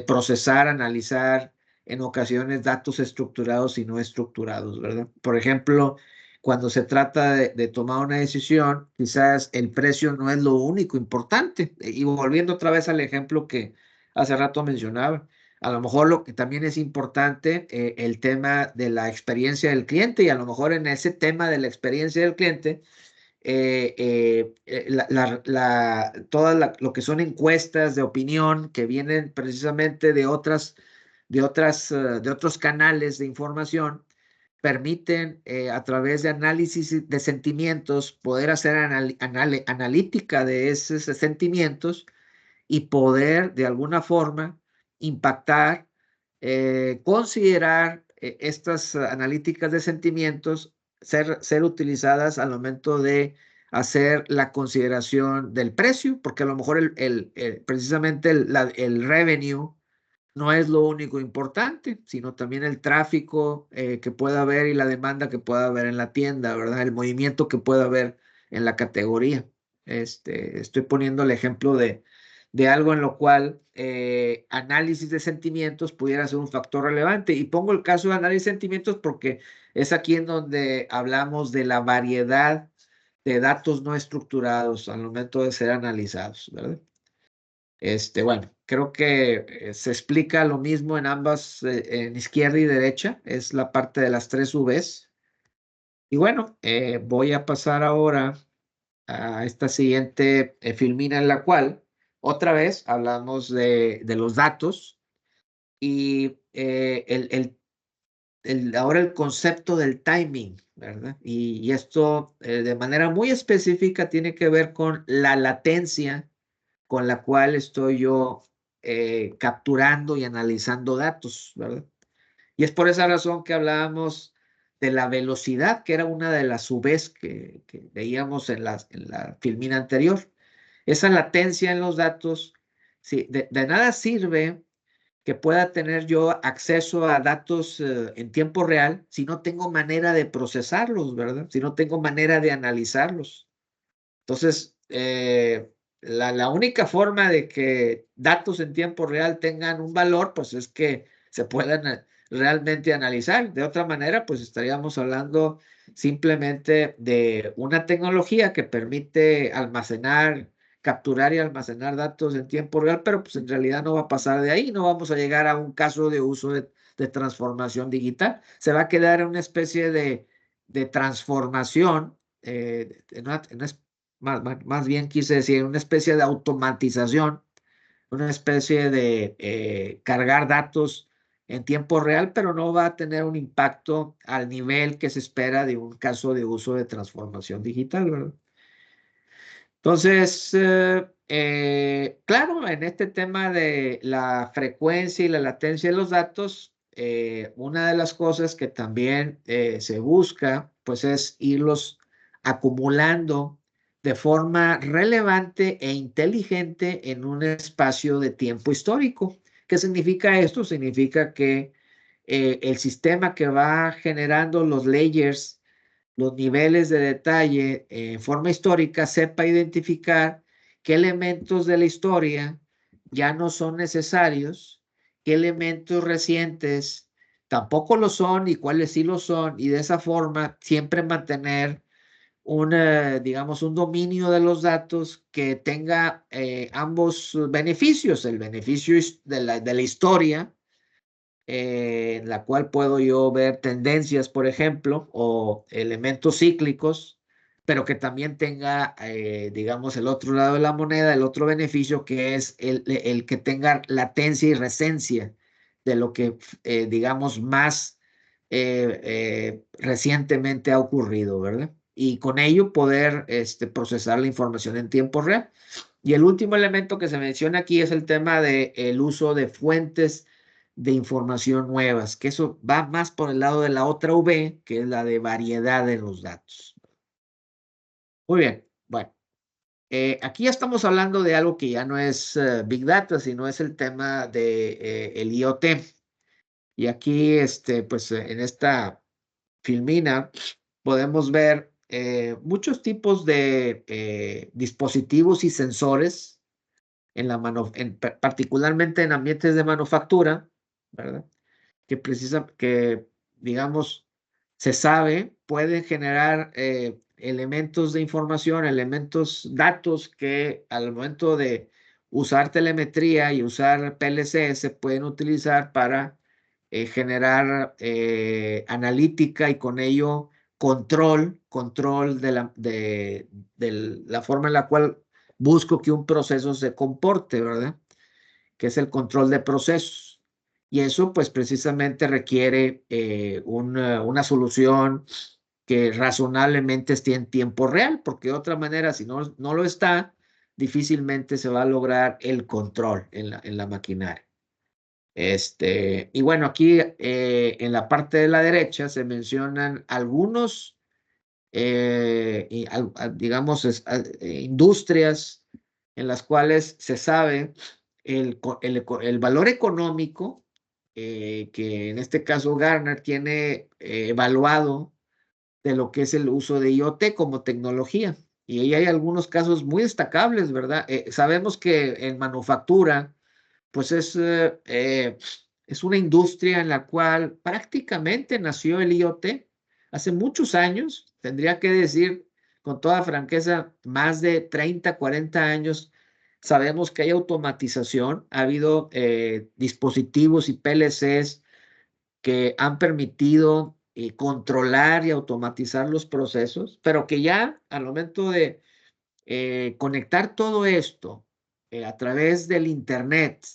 S1: procesar, analizar en ocasiones datos estructurados y no estructurados, ¿verdad? Por ejemplo, cuando se trata de tomar una decisión, quizás el precio no es lo único importante. Y volviendo otra vez al ejemplo que hace rato mencionaba, a lo mejor lo que también es importante, el tema de la experiencia del cliente, y a lo mejor en ese tema de la experiencia del cliente, lo que son encuestas de opinión que vienen precisamente de otros canales de información, permiten a través de análisis de sentimientos poder hacer analítica de esos sentimientos y poder de alguna forma impactar, considerar estas analíticas de sentimientos ser utilizadas al momento de hacer la consideración del precio, porque a lo mejor precisamente el revenue no es lo único importante, sino también el tráfico que pueda haber y la demanda que pueda haber en la tienda, ¿verdad? El movimiento que pueda haber en la categoría. Estoy poniendo el ejemplo de algo en lo cual análisis de sentimientos pudiera ser un factor relevante. Y pongo el caso de análisis de sentimientos porque es aquí en donde hablamos de la variedad de datos no estructurados al momento de ser analizados, ¿verdad? Bueno, creo que se explica lo mismo en ambas, en izquierda y derecha, es la parte de las 3 Vs. Y bueno, voy a pasar ahora a esta siguiente filmina en la cual otra vez hablamos de los datos y ahora el concepto del timing, ¿verdad? Y esto de manera muy específica tiene que ver con la latencia con la cual estoy yo capturando y analizando datos, ¿verdad? Y es por esa razón que hablábamos de la velocidad, que era una de las Vs que veíamos en la filmina anterior. Esa latencia en los datos, sí, de nada sirve que pueda tener yo acceso a datos en tiempo real si no tengo manera de procesarlos, ¿verdad? Si no tengo manera de analizarlos. Entonces, la única forma de que datos en tiempo real tengan un valor, pues es que se puedan realmente analizar. De otra manera, pues estaríamos hablando simplemente de una tecnología que permite almacenar, capturar y almacenar datos en tiempo real, pero pues en realidad no va a pasar de ahí, no vamos a llegar a un caso de uso de transformación digital. Se va a quedar en una especie de transformación, más bien quise decir, una especie de automatización, una especie de cargar datos en tiempo real, pero no va a tener un impacto al nivel que se espera de un caso de uso de transformación digital, ¿verdad? Entonces, claro, en este tema de la frecuencia y la latencia de los datos, una de las cosas que también se busca, pues es irlos acumulando de forma relevante e inteligente en un espacio de tiempo histórico. ¿Qué significa esto? Significa que el sistema que va generando los layers, los niveles de detalle en forma histórica, sepa identificar qué elementos de la historia ya no son necesarios, qué elementos recientes tampoco lo son y cuáles sí lo son, y de esa forma siempre mantener digamos, un dominio de los datos que tenga ambos beneficios, el beneficio de la historia, en la cual puedo yo ver tendencias, por ejemplo, o elementos cíclicos, pero que también tenga, digamos, el otro lado de la moneda, el otro beneficio, que es el que tenga latencia y recencia de lo que, digamos, más recientemente ha ocurrido, ¿verdad? Y con ello poder procesar la información en tiempo real. Y el último elemento que se menciona aquí es el tema del uso de fuentes de información nuevas, que eso va más por el lado de la otra V, que es la de variedad de los datos. Muy bien, bueno, aquí ya estamos hablando de algo que ya no es Big Data, sino es el tema de el IoT. Y aquí, pues en esta filmina podemos ver muchos tipos de dispositivos y sensores particularmente en ambientes de manufactura, ¿verdad? Que digamos, se sabe, pueden generar elementos de información, datos que al momento de usar telemetría y usar PLC se pueden utilizar para generar analítica y con ello control de la forma en la cual busco que un proceso se comporte, ¿verdad? Que es el control de procesos. Y eso pues precisamente requiere una solución que razonablemente esté en tiempo real, porque de otra manera, si no lo está, difícilmente se va a lograr el control en la maquinaria. Y bueno, aquí en la parte de la derecha se mencionan algunos, digamos, industrias en las cuales se sabe el valor económico que en este caso Gartner tiene evaluado de lo que es el uso de IoT como tecnología. Y ahí hay algunos casos muy destacables, ¿verdad? Sabemos que en manufactura, pues es una industria en la cual prácticamente nació el IoT hace muchos años, tendría que decir con toda franqueza, más de 30, 40 años. Sabemos que hay automatización, ha habido dispositivos y PLCs que han permitido controlar y automatizar los procesos, pero que ya al momento de conectar todo esto a través del Internet,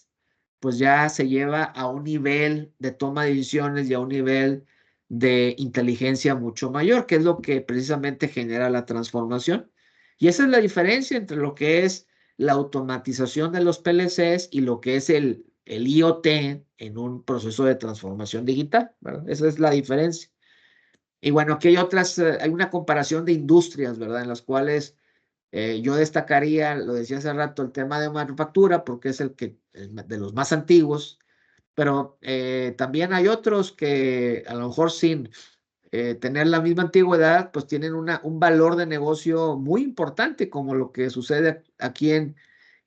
S1: pues ya se lleva a un nivel de toma de decisiones y a un nivel de inteligencia mucho mayor, que es lo que precisamente genera la transformación. Y esa es la diferencia entre lo que es la automatización de los PLCs y lo que es el IoT en un proceso de transformación digital, ¿verdad? Esa es la diferencia. Y bueno, aquí hay otras, hay una comparación de industrias, ¿verdad? En las cuales yo destacaría, lo decía hace rato, el tema de manufactura, porque es el que de los más antiguos, pero también hay otros que a lo mejor sin tener la misma antigüedad, pues tienen un valor de negocio muy importante, como lo que sucede aquí en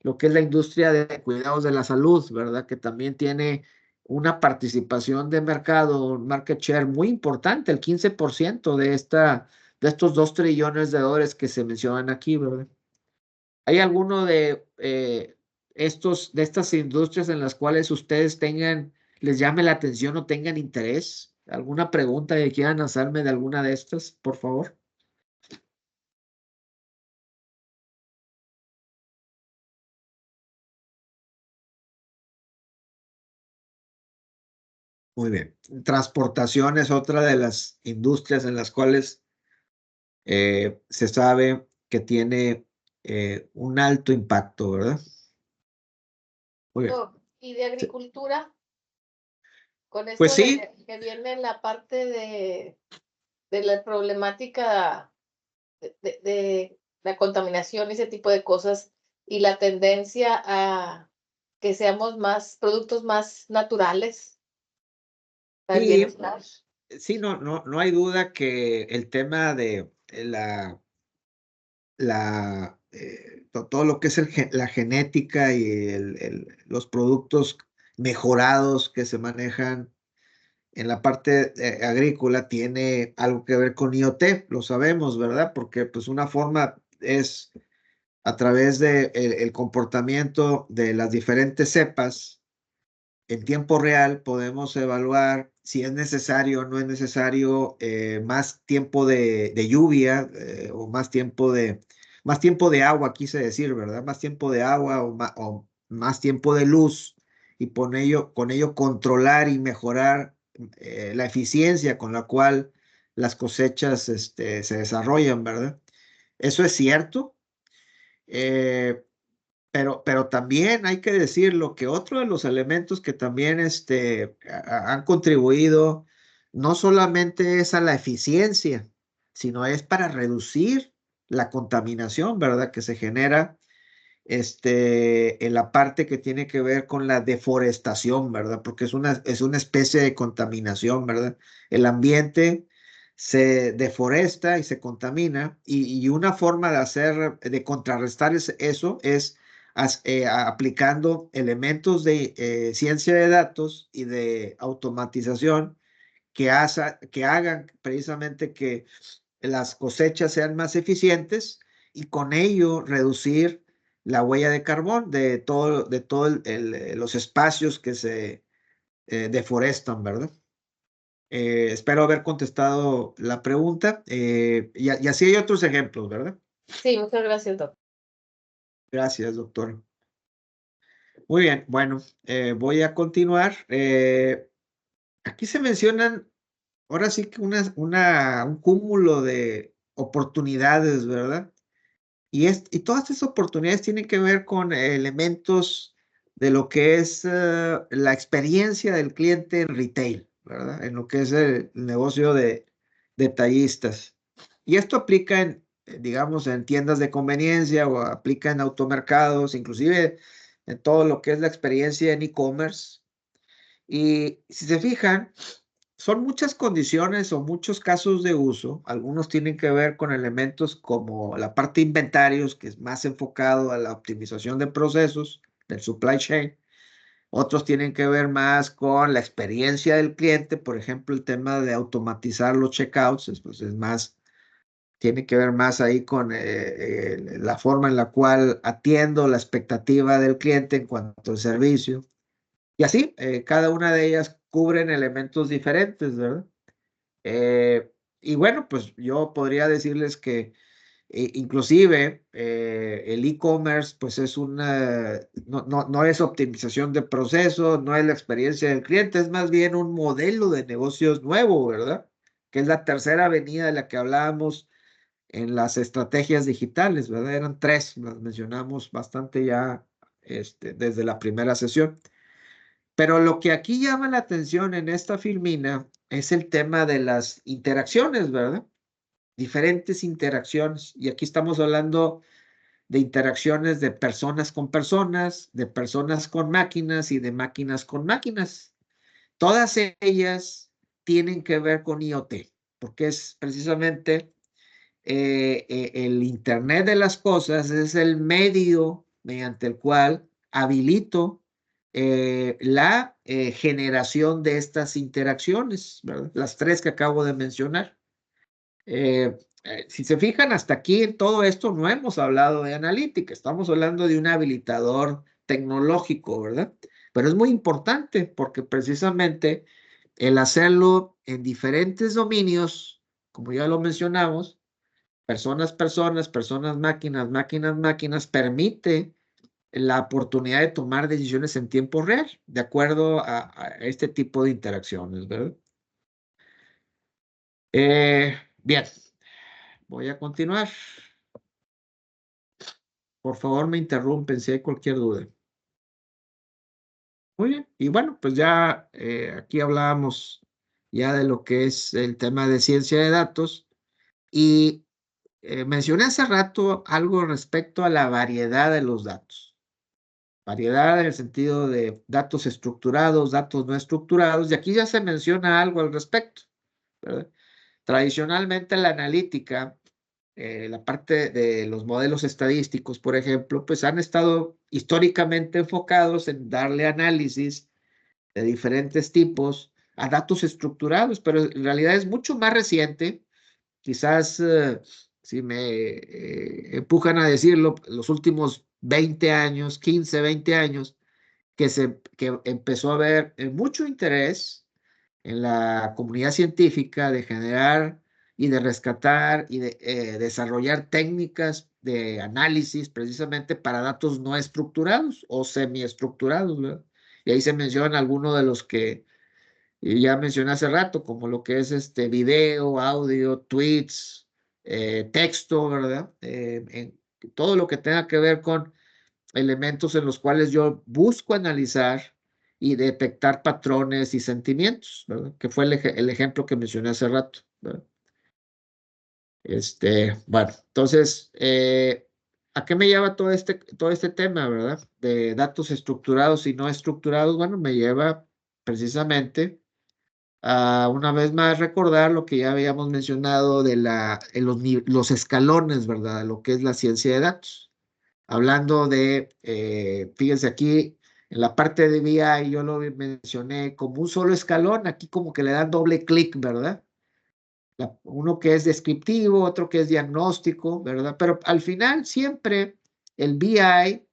S1: lo que es la industria de cuidados de la salud, ¿verdad? Que también tiene una participación de mercado, un market share muy importante, el 15% de estos 2 trillones de dólares que se mencionan aquí, ¿verdad? ¿Hay alguno de de estas industrias en las cuales ustedes les llame la atención o tengan interés? ¿Alguna pregunta que quieran hacerme de alguna de estas, por favor? Muy bien. Transportación es otra de las industrias en las cuales se sabe que tiene un alto impacto, ¿verdad? Muy bien.
S2: Y de
S1: Sí.
S2: agricultura, con
S1: Pues
S2: esto
S1: sí,
S2: que viene en la parte de la problemática de la contaminación y ese tipo de cosas, y la tendencia a que seamos más productos más naturales para el
S1: sí,
S2: bienestar.
S1: sí, no hay duda que el tema de todo lo que es la genética y los productos mejorados que se manejan en la parte agrícola tiene algo que ver con IoT, lo sabemos, ¿verdad? Porque pues una forma es a través de el comportamiento de las diferentes cepas en tiempo real podemos evaluar si es necesario o no es necesario más tiempo de lluvia o más tiempo de agua, quise decir, ¿verdad? Más tiempo de agua o más tiempo de luz y con ello controlar y mejorar la eficiencia con la cual las cosechas se desarrollan, ¿verdad? Eso es cierto. Eh, pero también hay que decirlo que otro de los elementos que también han contribuido no solamente es a la eficiencia, sino es para reducir la contaminación, ¿verdad? Que se genera en la parte que tiene que ver con la deforestación, ¿verdad? Porque es una especie de contaminación, ¿verdad? El ambiente se deforesta y se contamina y una forma de contrarrestar eso es aplicando elementos de ciencia de datos y de automatización que hagan precisamente que las cosechas sean más eficientes y con ello reducir la huella de carbón de todo los espacios que se deforestan, ¿verdad? Espero haber contestado la pregunta y así hay otros ejemplos, ¿verdad?
S2: Sí, muchas gracias, doctor.
S1: Gracias, doctor. Muy bien, bueno, voy a continuar. Aquí se mencionan, ahora sí que un cúmulo de oportunidades, ¿verdad? Y todas estas oportunidades tienen que ver con elementos de lo que es la experiencia del cliente en retail, ¿verdad? En lo que es el negocio de detallistas. Y esto aplica digamos, en tiendas de conveniencia o aplica en automercados, inclusive en todo lo que es la experiencia en e-commerce. Y si se fijan, son muchas condiciones o muchos casos de uso. Algunos tienen que ver con elementos como la parte de inventarios, que es más enfocado a la optimización de procesos del supply chain. Otros tienen que ver más con la experiencia del cliente, por ejemplo, el tema de automatizar los checkouts, pues es más, tiene que ver más ahí con la forma en la cual atiendo la expectativa del cliente en cuanto al servicio. Y así, cada una de ellas cubren elementos diferentes, ¿verdad? Y bueno, pues yo podría decirles que inclusive el e-commerce pues es no es optimización de procesos, no es la experiencia del cliente, es más bien un modelo de negocios nuevo, ¿verdad? Que es la tercera avenida de la que hablábamos en las estrategias digitales, ¿verdad? Eran 3, las mencionamos bastante ya desde la primera sesión. Pero lo que aquí llama la atención en esta filmina es el tema de las interacciones, ¿verdad? Diferentes interacciones. Y aquí estamos hablando de interacciones de personas con personas, de personas con máquinas y de máquinas con máquinas. Todas ellas tienen que ver con IoT, porque es precisamente el Internet de las cosas, es el medio mediante el cual habilito la generación de estas interacciones, ¿verdad? Las 3 que acabo de mencionar. Si se fijan, hasta aquí en todo esto no hemos hablado de analítica, estamos hablando de un habilitador tecnológico, ¿verdad? Pero es muy importante porque precisamente el hacerlo en diferentes dominios, como ya lo mencionamos, personas, personas, personas, máquinas, máquinas, máquinas, permite la oportunidad de tomar decisiones en tiempo real, de acuerdo a este tipo de interacciones, ¿verdad? Bien, voy a continuar. Por favor, me interrumpen si hay cualquier duda. Muy bien, y bueno, pues ya aquí hablábamos ya de lo que es el tema de ciencia de datos y mencioné hace rato algo respecto a la variedad de los datos. Variedad en el sentido de datos estructurados, datos no estructurados, y aquí ya se menciona algo al respecto, ¿verdad? Tradicionalmente la analítica, la parte de los modelos estadísticos, por ejemplo, pues han estado históricamente enfocados en darle análisis de diferentes tipos a datos estructurados, pero en realidad es mucho más reciente, quizás si me empujan a decirlo, los últimos 20 años, 15, 20 años, que empezó a haber mucho interés en la comunidad científica de generar y de rescatar y de desarrollar técnicas de análisis precisamente para datos no estructurados o semiestructurados, ¿verdad? Y ahí se mencionan algunos de los que ya mencioné hace rato, como lo que es video, audio, tweets, texto, ¿verdad? Todo lo que tenga que ver con elementos en los cuales yo busco analizar y detectar patrones y sentimientos, ¿verdad? Que fue el ejemplo que mencioné hace rato, ¿verdad? Bueno, entonces, ¿a qué me lleva todo este tema, ¿verdad? De datos estructurados y no estructurados. Bueno, me lleva precisamente a una vez más recordar lo que ya habíamos mencionado de los escalones, ¿verdad? Lo que es la ciencia de datos. Hablando de, fíjense aquí, en la parte de BI yo lo mencioné como un solo escalón, aquí como que le dan doble clic, ¿verdad? Uno que es descriptivo, otro que es diagnóstico, ¿verdad? Pero al final siempre el BI está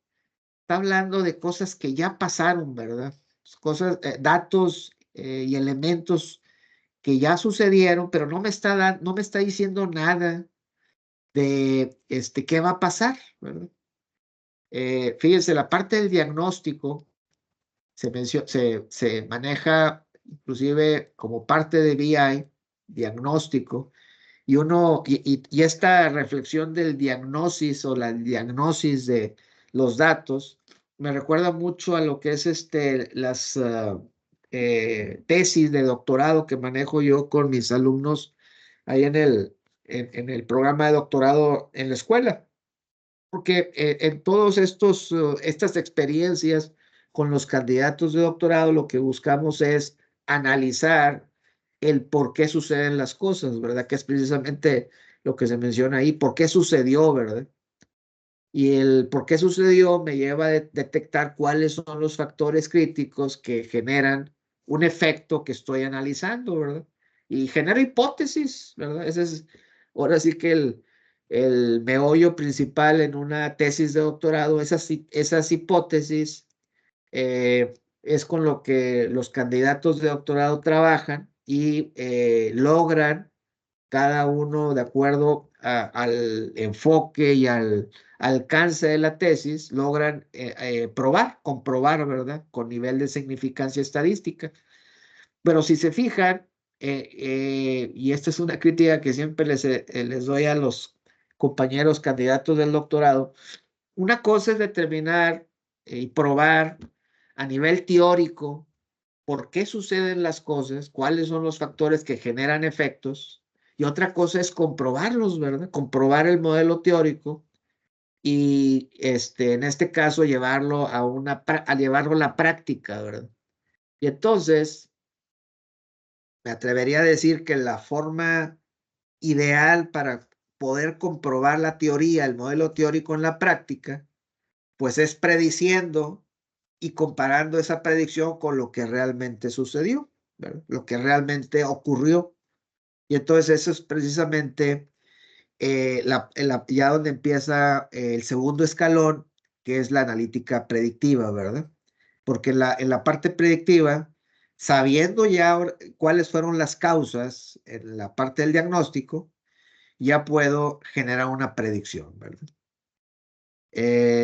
S1: hablando de cosas que ya pasaron, ¿verdad? Cosas, datos y elementos que ya sucedieron, pero no me está diciendo nada de qué va a pasar, ¿verdad? Fíjense, la parte del diagnóstico se maneja inclusive como parte de BI, diagnóstico, y esta reflexión del diagnosis o la diagnosis de los datos me recuerda mucho a lo que es las tesis de doctorado que manejo yo con mis alumnos ahí en el programa de doctorado en la escuela. Porque en todos estas experiencias con los candidatos de doctorado, lo que buscamos es analizar el por qué suceden las cosas, ¿verdad? Que es precisamente lo que se menciona ahí, por qué sucedió, ¿verdad? Y el por qué sucedió me lleva a detectar cuáles son los factores críticos que generan un efecto que estoy analizando, ¿verdad? Y genera hipótesis, ¿verdad? Ese es ahora sí que el meollo principal en una tesis de doctorado, esas hipótesis es con lo que los candidatos de doctorado trabajan y logran cada uno de acuerdo al enfoque y al alcance de la tesis, logran comprobar, ¿verdad? Con nivel de significancia estadística. Pero si se fijan, y esta es una crítica que siempre les doy a los compañeros candidatos del doctorado, una cosa es determinar y probar a nivel teórico por qué suceden las cosas, cuáles son los factores que generan efectos, y otra cosa es comprobarlos, ¿verdad? Comprobar el modelo teórico y en este caso llevarlo a llevarlo a la práctica, ¿verdad? Y entonces me atrevería a decir que la forma ideal para poder comprobar la teoría, el modelo teórico en la práctica, pues es prediciendo y comparando esa predicción con lo que realmente sucedió, ¿verdad? Lo que realmente ocurrió. Y entonces eso es precisamente ya donde empieza el segundo escalón, que es la analítica predictiva, ¿verdad? Porque en la parte predictiva, sabiendo ya cuáles fueron las causas en la parte del diagnóstico, ya puedo generar una predicción, ¿verdad?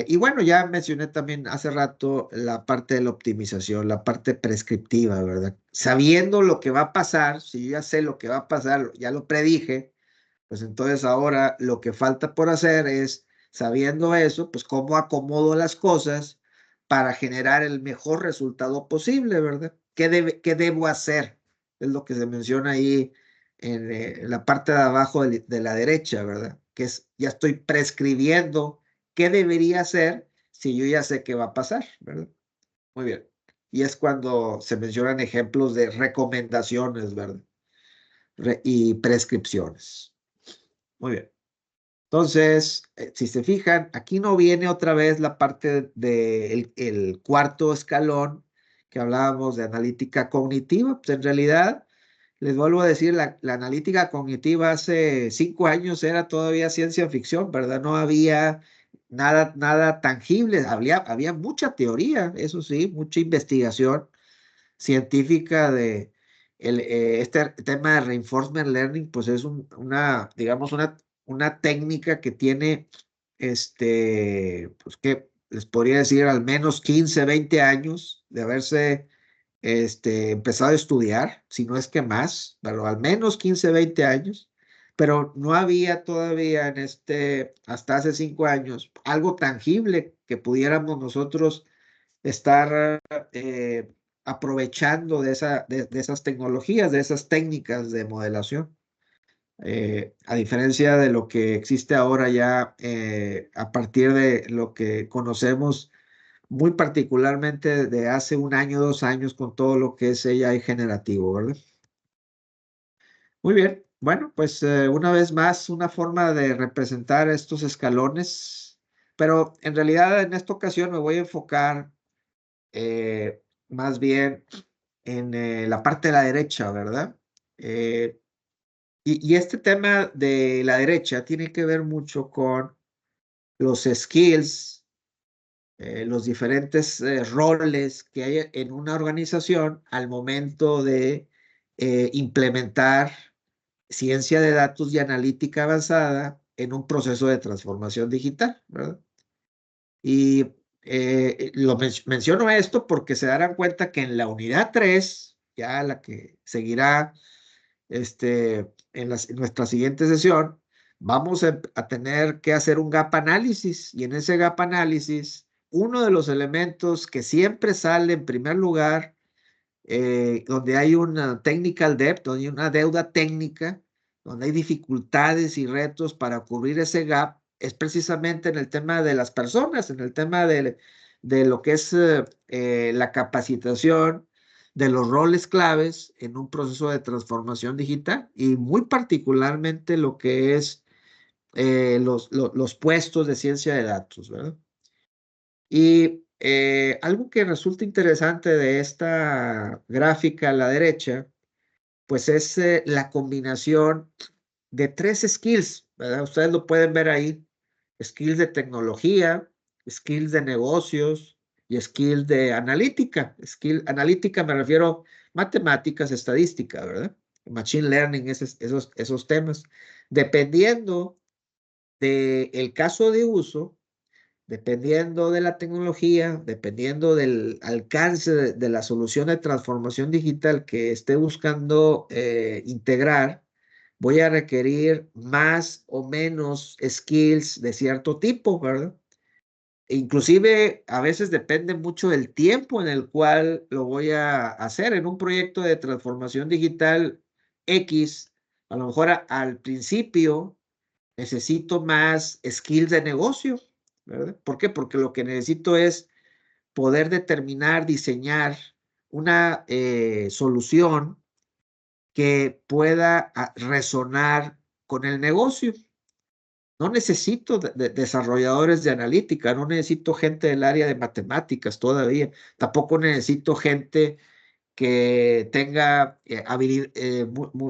S1: Y bueno, ya mencioné también hace rato la parte de la optimización, la parte prescriptiva, ¿verdad? Sabiendo lo que va a pasar, si yo ya sé lo que va a pasar, ya lo predije, pues entonces ahora lo que falta por hacer es, sabiendo eso, pues cómo acomodo las cosas para generar el mejor resultado posible, ¿verdad? ¿Qué debo hacer? Es lo que se menciona ahí en la parte de abajo de la derecha, ¿verdad? Que es, ya estoy prescribiendo qué debería hacer si yo ya sé qué va a pasar, ¿verdad? Muy bien. Y es cuando se mencionan ejemplos de recomendaciones, ¿verdad? Y prescripciones. Muy bien. Entonces, si se fijan, aquí no viene otra vez la parte del el cuarto escalón que hablábamos de analítica cognitiva. Pues en realidad, les vuelvo a decir, la analítica cognitiva hace 5 años era todavía ciencia ficción, ¿verdad? No había nada tangible. Había mucha teoría, eso sí, mucha investigación científica de este tema de reinforcement learning, pues es digamos, una técnica que tiene, pues que les podría decir al menos 15, 20 años de haberse empezado a estudiar, si no es que más, pero al menos 15, 20 años, pero no había todavía hasta hace 5 años, algo tangible que pudiéramos nosotros estar aprovechando de esas tecnologías, de esas técnicas de modelación. A diferencia de lo que existe ahora ya a partir de lo que conocemos muy particularmente de hace 1 año, 2 años con todo lo que es AI generativo, ¿verdad? Muy bien, bueno, pues una vez más una forma de representar estos escalones, pero en realidad en esta ocasión me voy a enfocar más bien en la parte de la derecha, ¿verdad? Eh, y este tema de la derecha tiene que ver mucho con los skills, los diferentes roles que hay en una organización al momento de implementar ciencia de datos y analítica avanzada en un proceso de transformación digital, ¿verdad? Y menciono esto porque se darán cuenta que en la unidad 3, ya la que seguirá en nuestra siguiente sesión, vamos a tener que hacer un gap análisis y en ese gap análisis, uno de los elementos que siempre sale en primer lugar, donde hay una technical debt, donde hay una deuda técnica, donde hay dificultades y retos para cubrir ese gap, es precisamente en el tema de las personas, en el tema de lo que es la capacitación, de los roles claves en un proceso de transformación digital y muy particularmente lo que es los puestos de ciencia de datos, ¿verdad? Y algo que resulta interesante de esta gráfica a la derecha, pues es la combinación de 3 skills, ¿verdad? Ustedes lo pueden ver ahí, skills de tecnología, skills de negocios y skills de analítica. Analítica me refiero matemáticas, estadística, ¿verdad? Machine learning, esos temas. Dependiendo del caso de uso, dependiendo de la tecnología, dependiendo del alcance de la solución de transformación digital que esté buscando integrar, voy a requerir más o menos skills de cierto tipo, ¿verdad? Inclusive a veces depende mucho del tiempo en el cual lo voy a hacer. En un proyecto de transformación digital X, a lo mejor al principio necesito más skills de negocio, ¿verdad? ¿Por qué? Porque lo que necesito es poder determinar, diseñar una solución que pueda resonar con el negocio. No necesito desarrolladores de analítica, no necesito gente del área de matemáticas todavía, tampoco necesito gente que tenga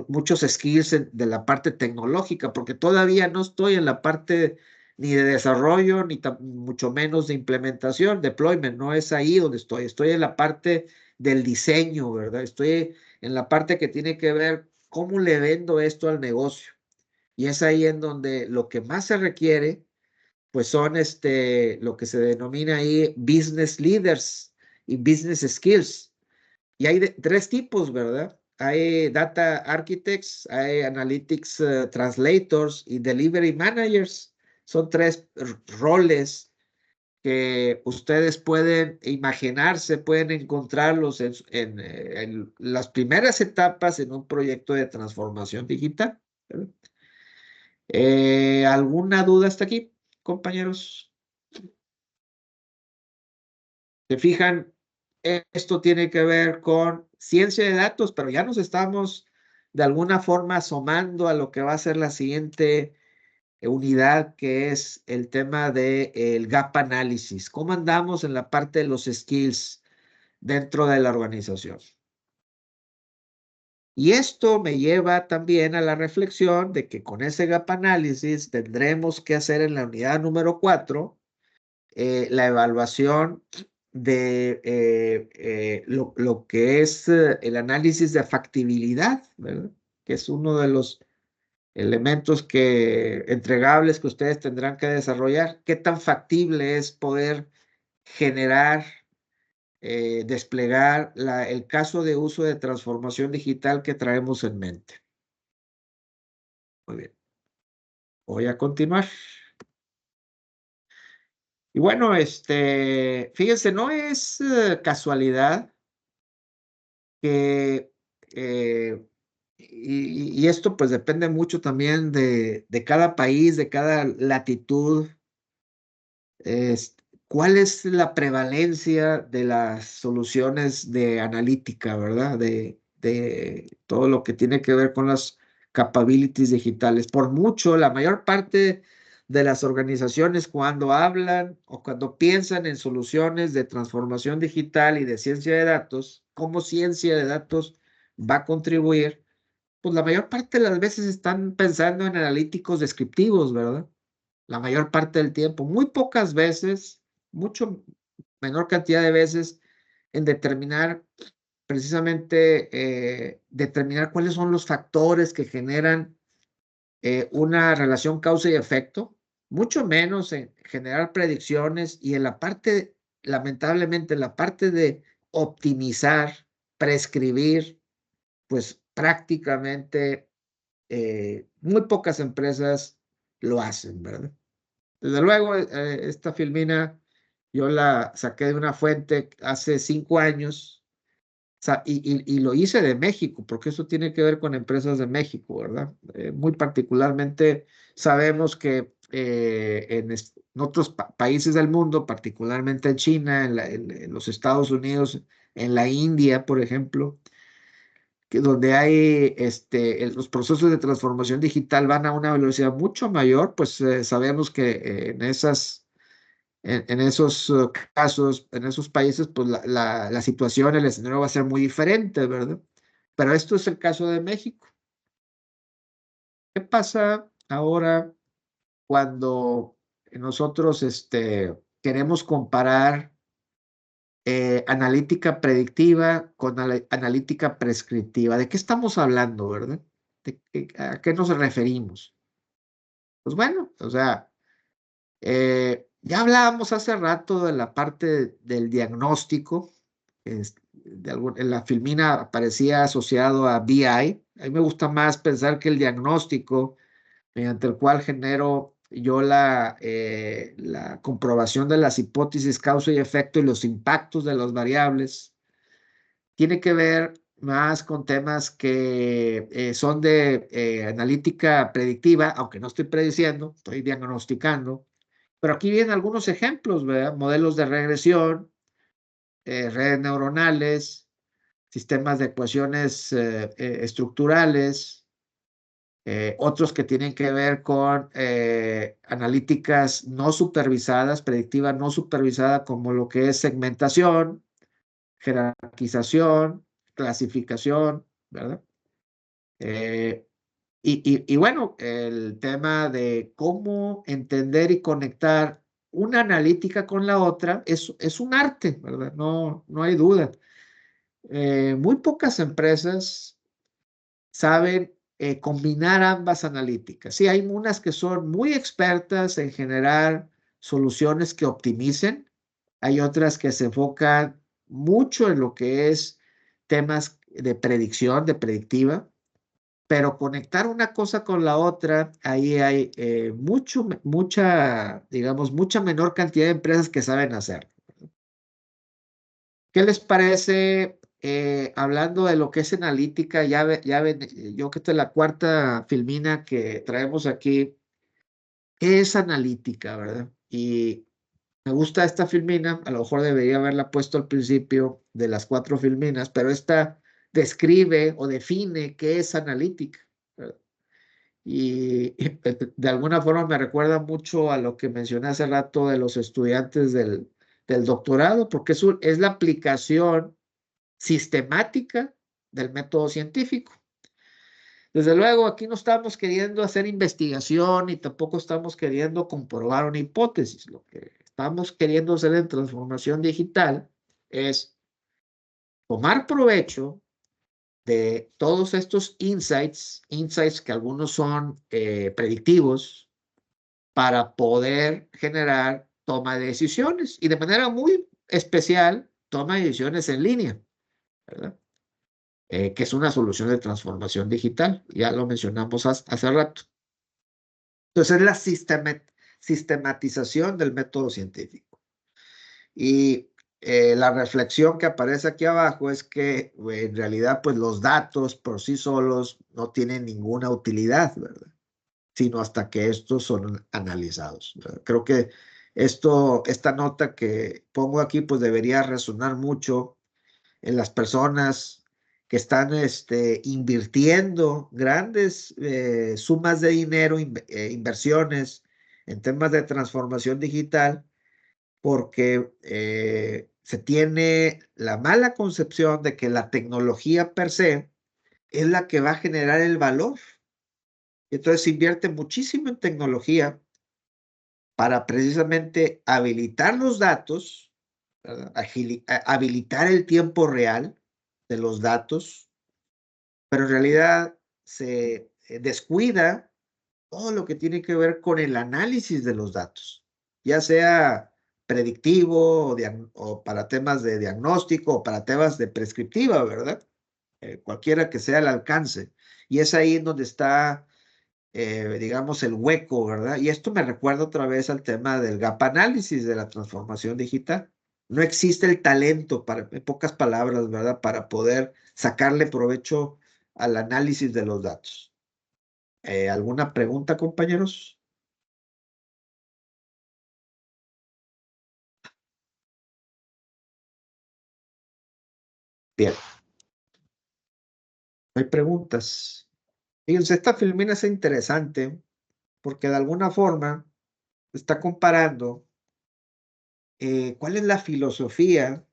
S1: muchos skills de la parte tecnológica, porque todavía no estoy en la parte ni de desarrollo, ni mucho menos de implementación, deployment, no es ahí donde estoy en la parte del diseño, ¿verdad? Estoy en la parte que tiene que ver cómo le vendo esto al negocio. Y es ahí en donde lo que más se requiere, pues son lo que se denomina ahí business leaders y business skills. Y hay tres tipos, ¿verdad? Hay data architects, hay analytics translators y delivery managers. Son tres roles que ustedes pueden imaginarse, pueden encontrarlos en las primeras etapas en un proyecto de transformación digital, ¿verdad? ¿Alguna duda hasta aquí, compañeros? ¿Se fijan? Esto tiene que ver con ciencia de datos, pero ya nos estamos de alguna forma asomando a lo que va a ser la siguiente unidad, que es el tema del gap análisis. ¿Cómo andamos en la parte de los skills dentro de la organización? Y esto me lleva también a la reflexión de que con ese gap análisis tendremos que hacer en la unidad número 4 la evaluación de lo que es el análisis de factibilidad, ¿verdad? Que es uno de los elementos entregables que ustedes tendrán que desarrollar. ¿Qué tan factible es poder generar, desplegar el caso de uso de transformación digital que traemos en mente? Muy bien. Voy a continuar. Y bueno, fíjense, no es casualidad que, y esto pues depende mucho también de cada país, de cada latitud, cuál es la prevalencia de las soluciones de analítica, ¿verdad? De todo lo que tiene que ver con las capabilities digitales. Por mucho, la mayor parte de las organizaciones cuando hablan o cuando piensan en soluciones de transformación digital y de ciencia de datos, cómo ciencia de datos va a contribuir, pues la mayor parte de las veces están pensando en analíticos descriptivos, ¿verdad? La mayor parte del tiempo, muy pocas veces, mucho menor cantidad de veces en determinar precisamente, determinar cuáles son los factores que generan una relación causa y efecto, mucho menos en generar predicciones y en la parte, lamentablemente, en la parte de optimizar, prescribir, pues prácticamente muy pocas empresas lo hacen, ¿verdad? Desde luego, esta filmina yo la saqué de una fuente hace 5 años y lo hice de México, porque eso tiene que ver con empresas de México, ¿verdad? Muy particularmente sabemos que en otros países del mundo, particularmente en China, en los Estados Unidos, en la India, por ejemplo, que donde hay los procesos de transformación digital van a una velocidad mucho mayor, pues sabemos que en esos casos, en esos países, pues la situación, el escenario va a ser muy diferente, ¿verdad? Pero esto es el caso de México. ¿Qué pasa ahora cuando nosotros queremos comparar analítica predictiva con analítica prescriptiva? ¿De qué estamos hablando, verdad? ¿A qué nos referimos? Pues bueno, o sea, ya hablábamos hace rato de la parte del diagnóstico. En la filmina aparecía asociado a BI, A mí me gusta más pensar que el diagnóstico, mediante el cual genero yo la comprobación de las hipótesis causa y efecto y los impactos de las variables, tiene que ver más con temas que son de analítica predictiva, aunque no estoy prediciendo, estoy diagnosticando. Pero aquí vienen algunos ejemplos, ¿verdad? Modelos de regresión, redes neuronales, sistemas de ecuaciones estructurales, otros que tienen que ver con analíticas no supervisadas, predictiva no supervisada, como lo que es segmentación, jerarquización, clasificación, ¿verdad? Y bueno, el tema de cómo entender y conectar una analítica con la otra es un arte, ¿verdad? No hay duda. Muy pocas empresas saben combinar ambas analíticas. Sí, hay unas que son muy expertas en generar soluciones que optimicen. Hay otras que se enfocan mucho en lo que es temas de predicción, de predictiva, pero conectar una cosa con la otra, ahí hay digamos, mucha menor cantidad de empresas que saben hacer. ¿Qué les parece, hablando de lo que es analítica? Ya ven, yo que esta es la cuarta filmina que traemos aquí. ¿Qué es analítica, verdad? Y me gusta esta filmina, a lo mejor debería haberla puesto al principio de las cuatro filminas, pero esta describe o define qué es analítica, ¿verdad? Y de alguna forma me recuerda mucho a lo que mencioné hace rato de los estudiantes del doctorado, porque es la aplicación sistemática del método científico. Desde luego, aquí no estamos queriendo hacer investigación y tampoco estamos queriendo comprobar una hipótesis. Lo que estamos queriendo hacer en transformación digital es tomar provecho de todos estos insights que algunos son predictivos, para poder generar toma de decisiones y de manera muy especial, toma de decisiones en línea, ¿verdad? Que es una solución de transformación digital. Ya lo mencionamos hace rato. Entonces, es la sistematización del método científico. Y la reflexión que aparece aquí abajo es que en realidad, pues los datos por sí solos no tienen ninguna utilidad, ¿verdad? Sino hasta que estos son analizados, ¿verdad? Creo que esta nota que pongo aquí, pues debería resonar mucho en las personas que están invirtiendo grandes sumas de dinero, inversiones en temas de transformación digital, porque se tiene la mala concepción de que la tecnología per se es la que va a generar el valor. Entonces se invierte muchísimo en tecnología para precisamente habilitar los datos, ¿verdad? Habilitar el tiempo real de los datos, pero en realidad se descuida todo lo que tiene que ver con el análisis de los datos, ya sea predictivo o para temas de diagnóstico o para temas de prescriptiva, ¿verdad? Cualquiera que sea el alcance. Y es ahí donde está, digamos, el hueco, ¿verdad? Y esto me recuerda otra vez al tema del gap análisis de la transformación digital. No existe el talento, en pocas palabras, ¿verdad? Para poder sacarle provecho al análisis de los datos. ¿Alguna pregunta, compañeros? Bien, no hay preguntas. Fíjense, esta filmina es interesante porque de alguna forma está comparando cuál es la filosofía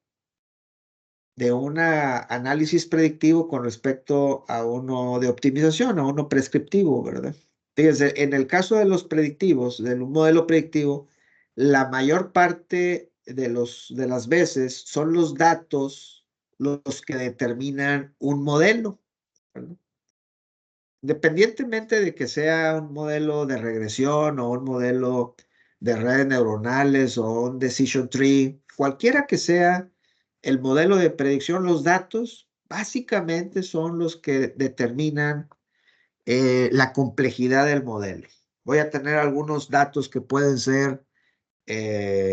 S1: de un análisis predictivo con respecto a uno de optimización, a uno prescriptivo, ¿verdad? Fíjense, en el caso de los predictivos, de un modelo predictivo, la mayor parte de las veces son los datos los que determinan un modelo, ¿verdad? Independientemente de que sea un modelo de regresión o un modelo de redes neuronales o un decision tree, cualquiera que sea el modelo de predicción, los datos básicamente son los que determinan la complejidad del modelo. Voy a tener algunos datos que pueden ser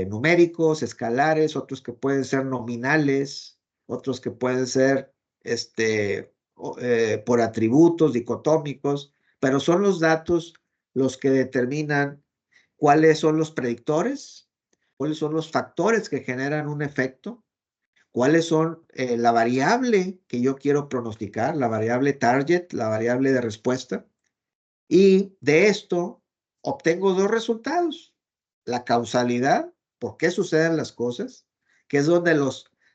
S1: numéricos, escalares, otros que pueden ser nominales, otros que pueden ser por atributos dicotómicos, pero son los datos los que determinan cuáles son los predictores, cuáles son los factores que generan un efecto, cuáles son la variable que yo quiero pronosticar, la variable target, la variable de respuesta, y de esto obtengo dos resultados: la causalidad, por qué suceden las cosas, que es donde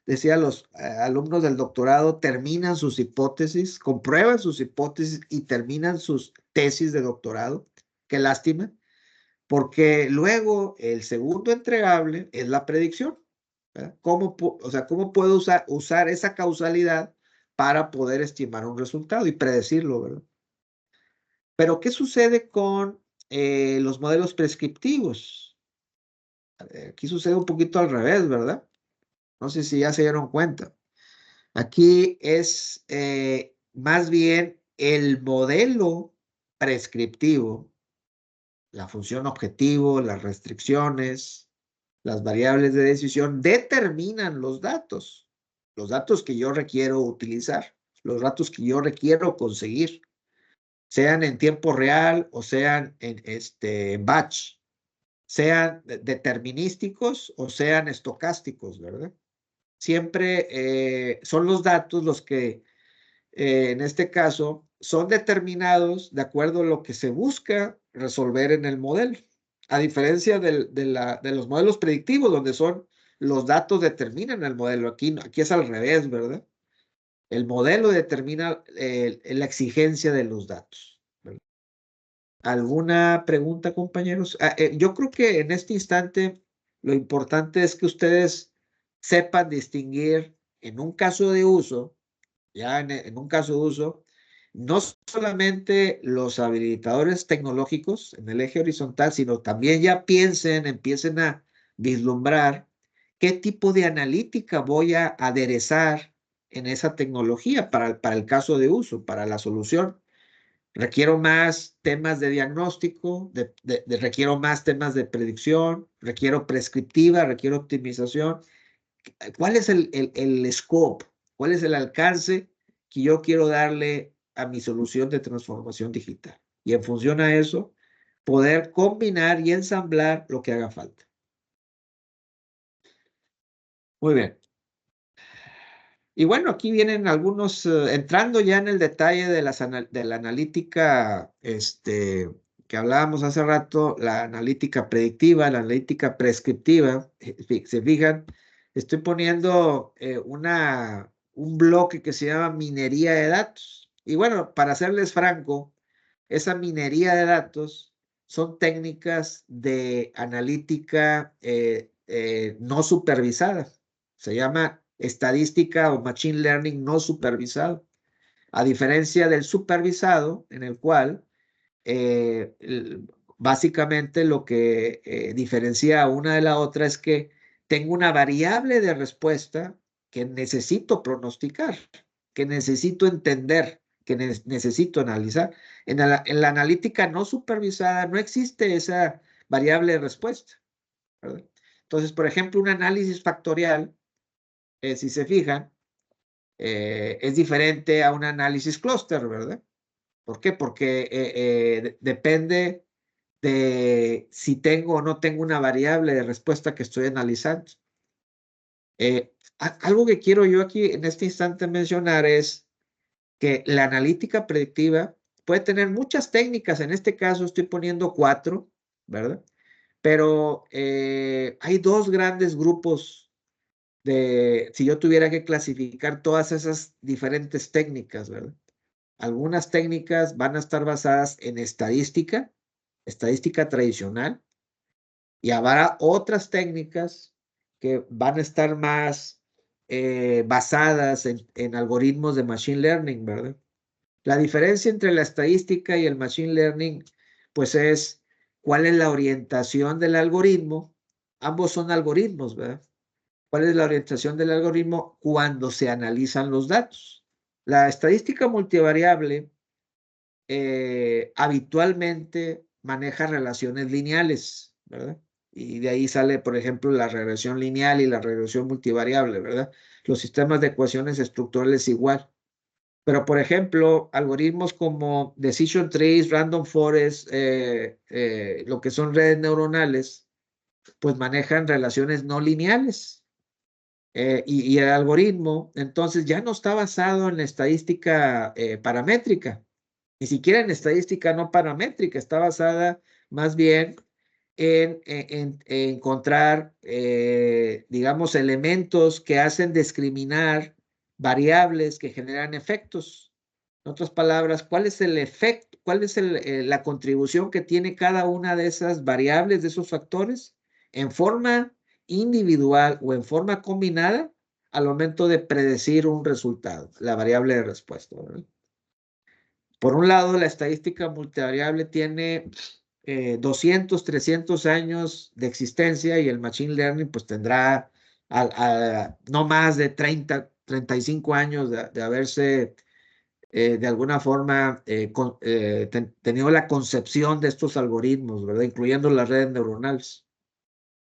S1: decía, los alumnos del doctorado terminan sus hipótesis, comprueban sus hipótesis y terminan sus tesis de doctorado. Qué lástima, porque luego el segundo entregable es la predicción, ¿verdad? ¿Cómo puedo usar esa causalidad para poder estimar un resultado y predecirlo, ¿verdad? Pero ¿qué sucede con los modelos prescriptivos? Aquí sucede un poquito al revés, ¿verdad? No sé si ya se dieron cuenta. Aquí es más bien el modelo prescriptivo, la función objetivo, las restricciones, las variables de decisión determinan los datos que yo requiero utilizar, los datos que yo requiero conseguir, sean en tiempo real o sean en batch, sean determinísticos o sean estocásticos, ¿verdad? Siempre son los datos los que, en este caso, son determinados de acuerdo a lo que se busca resolver en el modelo. A diferencia de los modelos predictivos, donde son los datos determinan el modelo. Aquí es al revés, ¿verdad? El modelo determina la exigencia de los datos, ¿verdad? ¿Alguna pregunta, compañeros? Yo creo que en este instante lo importante es que ustedes sepan distinguir en un caso de uso, ya en un caso de uso, no solamente los habilitadores tecnológicos en el eje horizontal, sino también ya empiecen a vislumbrar qué tipo de analítica voy a aderezar en esa tecnología para el caso de uso, para la solución. Requiero más temas de diagnóstico, requiero más temas de predicción, requiero prescriptiva, requiero optimización. ¿Cuál es el scope? ¿Cuál es el alcance que yo quiero darle a mi solución de transformación digital? Y en función a eso, poder combinar y ensamblar lo que haga falta. Muy bien. Y bueno, aquí vienen algunos, entrando ya en el detalle de la analítica que hablábamos hace rato, la analítica predictiva, la analítica prescriptiva. Se fijan, estoy poniendo un bloque que se llama minería de datos. Y bueno, para serles franco, esa minería de datos son técnicas de analítica no supervisada. Se llama estadística o machine learning no supervisado, a diferencia del supervisado, en el cual básicamente lo que diferencia una de la otra es que tengo una variable de respuesta que necesito pronosticar, que necesito entender, que necesito analizar. En la analítica no supervisada no existe esa variable de respuesta, ¿verdad? Entonces, por ejemplo, un análisis factorial, si se fijan, es diferente a un análisis clúster, ¿verdad? ¿Por qué? Porque depende de si tengo o no tengo una variable de respuesta que estoy analizando. Algo que quiero yo aquí en este instante mencionar es que la analítica predictiva puede tener muchas técnicas. En este caso estoy poniendo 4, ¿verdad? Pero hay dos grandes grupos si yo tuviera que clasificar todas esas diferentes técnicas, ¿verdad? Algunas técnicas van a estar basadas en estadística tradicional, y habrá otras técnicas que van a estar más basadas en algoritmos de machine learning, ¿verdad? La diferencia entre la estadística y el machine learning, pues es cuál es la orientación del algoritmo. Ambos son algoritmos, ¿verdad? ¿Cuál es la orientación del algoritmo cuando se analizan los datos? La estadística multivariable habitualmente maneja relaciones lineales, ¿verdad? Y de ahí sale, por ejemplo, la regresión lineal y la regresión multivariable, ¿verdad? Los sistemas de ecuaciones estructurales igual. Pero, por ejemplo, algoritmos como Decision Trees, Random Forest, lo que son redes neuronales, pues manejan relaciones no lineales. Y el algoritmo, entonces, ya no está basado en la estadística paramétrica, ni siquiera en estadística no paramétrica, está basada más bien en encontrar, digamos, elementos que hacen discriminar variables que generan efectos. En otras palabras, ¿cuál es el efecto, cuál es la contribución que tiene cada una de esas variables, de esos factores, en forma individual o en forma combinada al momento de predecir un resultado, la variable de respuesta, ¿verdad? Por un lado, la estadística multivariable tiene 200, 300 años de existencia y el Machine Learning pues tendrá no más de 30, 35 años de haberse de alguna forma tenido la concepción de estos algoritmos, ¿verdad? Incluyendo las redes neuronales.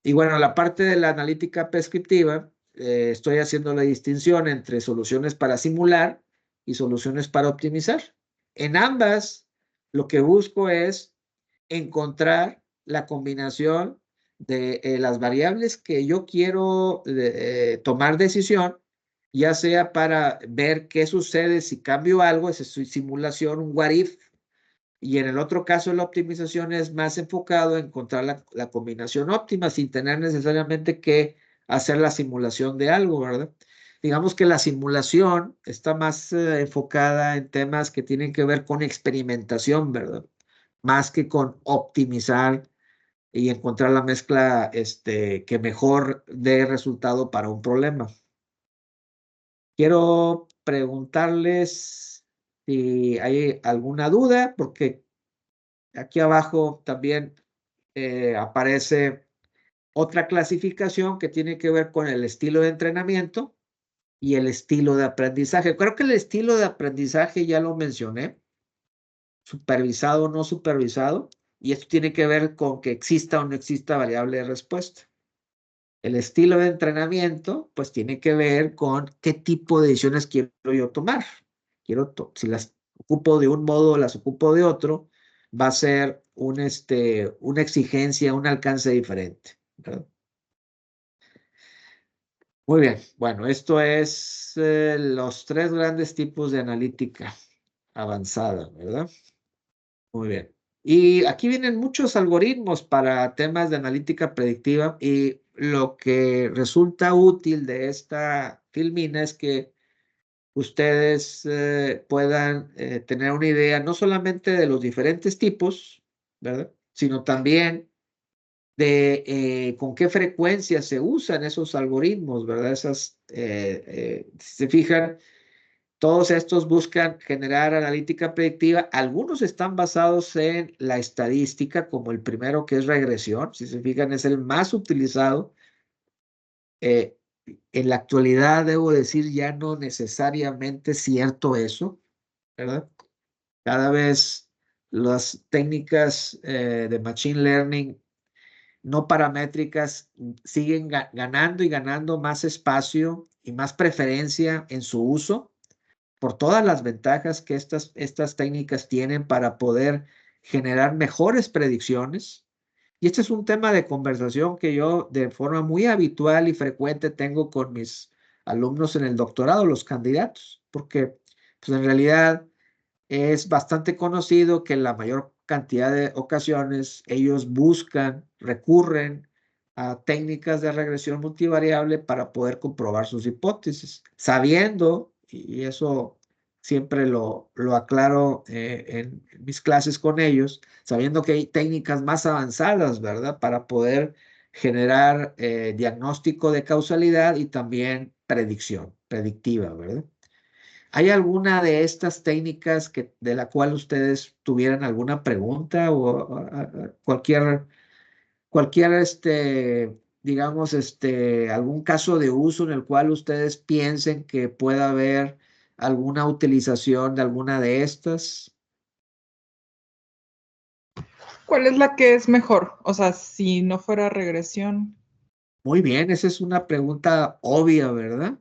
S1: Y bueno, la parte de la analítica prescriptiva, estoy haciendo la distinción entre soluciones para simular y soluciones para optimizar. En ambas, lo que busco es encontrar la combinación de las variables que yo quiero tomar decisión, ya sea para ver qué sucede si cambio algo, esa es simulación, un what if, y en el otro caso la optimización es más enfocado en encontrar la combinación óptima sin tener necesariamente que hacer la simulación de algo, ¿verdad? Digamos que la simulación está más enfocada en temas que tienen que ver con experimentación, ¿verdad? Más que con optimizar y encontrar la mezcla que mejor dé resultado para un problema. Quiero preguntarles si hay alguna duda, porque aquí abajo también aparece otra clasificación que tiene que ver con el estilo de entrenamiento y el estilo de aprendizaje. Creo que el estilo de aprendizaje ya lo mencioné, supervisado o no supervisado, y esto tiene que ver con que exista o no exista variable de respuesta. El estilo de entrenamiento, pues tiene que ver con qué tipo de decisiones quiero yo tomar. Si las ocupo de un modo o las ocupo de otro, va a ser una exigencia, un alcance diferente, ¿verdad? Muy bien, bueno, esto es los tres grandes tipos de analítica avanzada, ¿verdad? Muy bien. Y aquí vienen muchos algoritmos para temas de analítica predictiva y lo que resulta útil de esta filmina es que ustedes puedan tener una idea no solamente de los diferentes tipos, ¿verdad? Sino también de con qué frecuencia se usan esos algoritmos, ¿verdad? Si se fijan, todos estos buscan generar analítica predictiva. Algunos están basados en la estadística, como el primero que es regresión. Si se fijan, es el más utilizado. En la actualidad, debo decir, ya no necesariamente es cierto eso, ¿verdad? Cada vez las técnicas de Machine Learning no paramétricas siguen ganando y ganando más espacio y más preferencia en su uso por todas las ventajas que estas técnicas tienen para poder generar mejores predicciones. Y este es un tema de conversación que yo de forma muy habitual y frecuente tengo con mis alumnos en el doctorado, los candidatos, porque pues en realidad es bastante conocido que en la mayor cantidad de ocasiones ellos recurren a técnicas de regresión multivariable para poder comprobar sus hipótesis, sabiendo, y eso siempre lo aclaro en mis clases con ellos, sabiendo que hay técnicas más avanzadas, ¿verdad? Para poder generar diagnóstico de causalidad y también predictiva, ¿verdad? ¿Hay alguna de estas técnicas de la cual ustedes tuvieran alguna pregunta o cualquier, digamos, algún caso de uso en el cual ustedes piensen que pueda haber alguna utilización de alguna de estas?
S3: ¿Cuál es la que es mejor? O sea, si no fuera regresión.
S1: Muy bien, esa es una pregunta obvia, ¿verdad?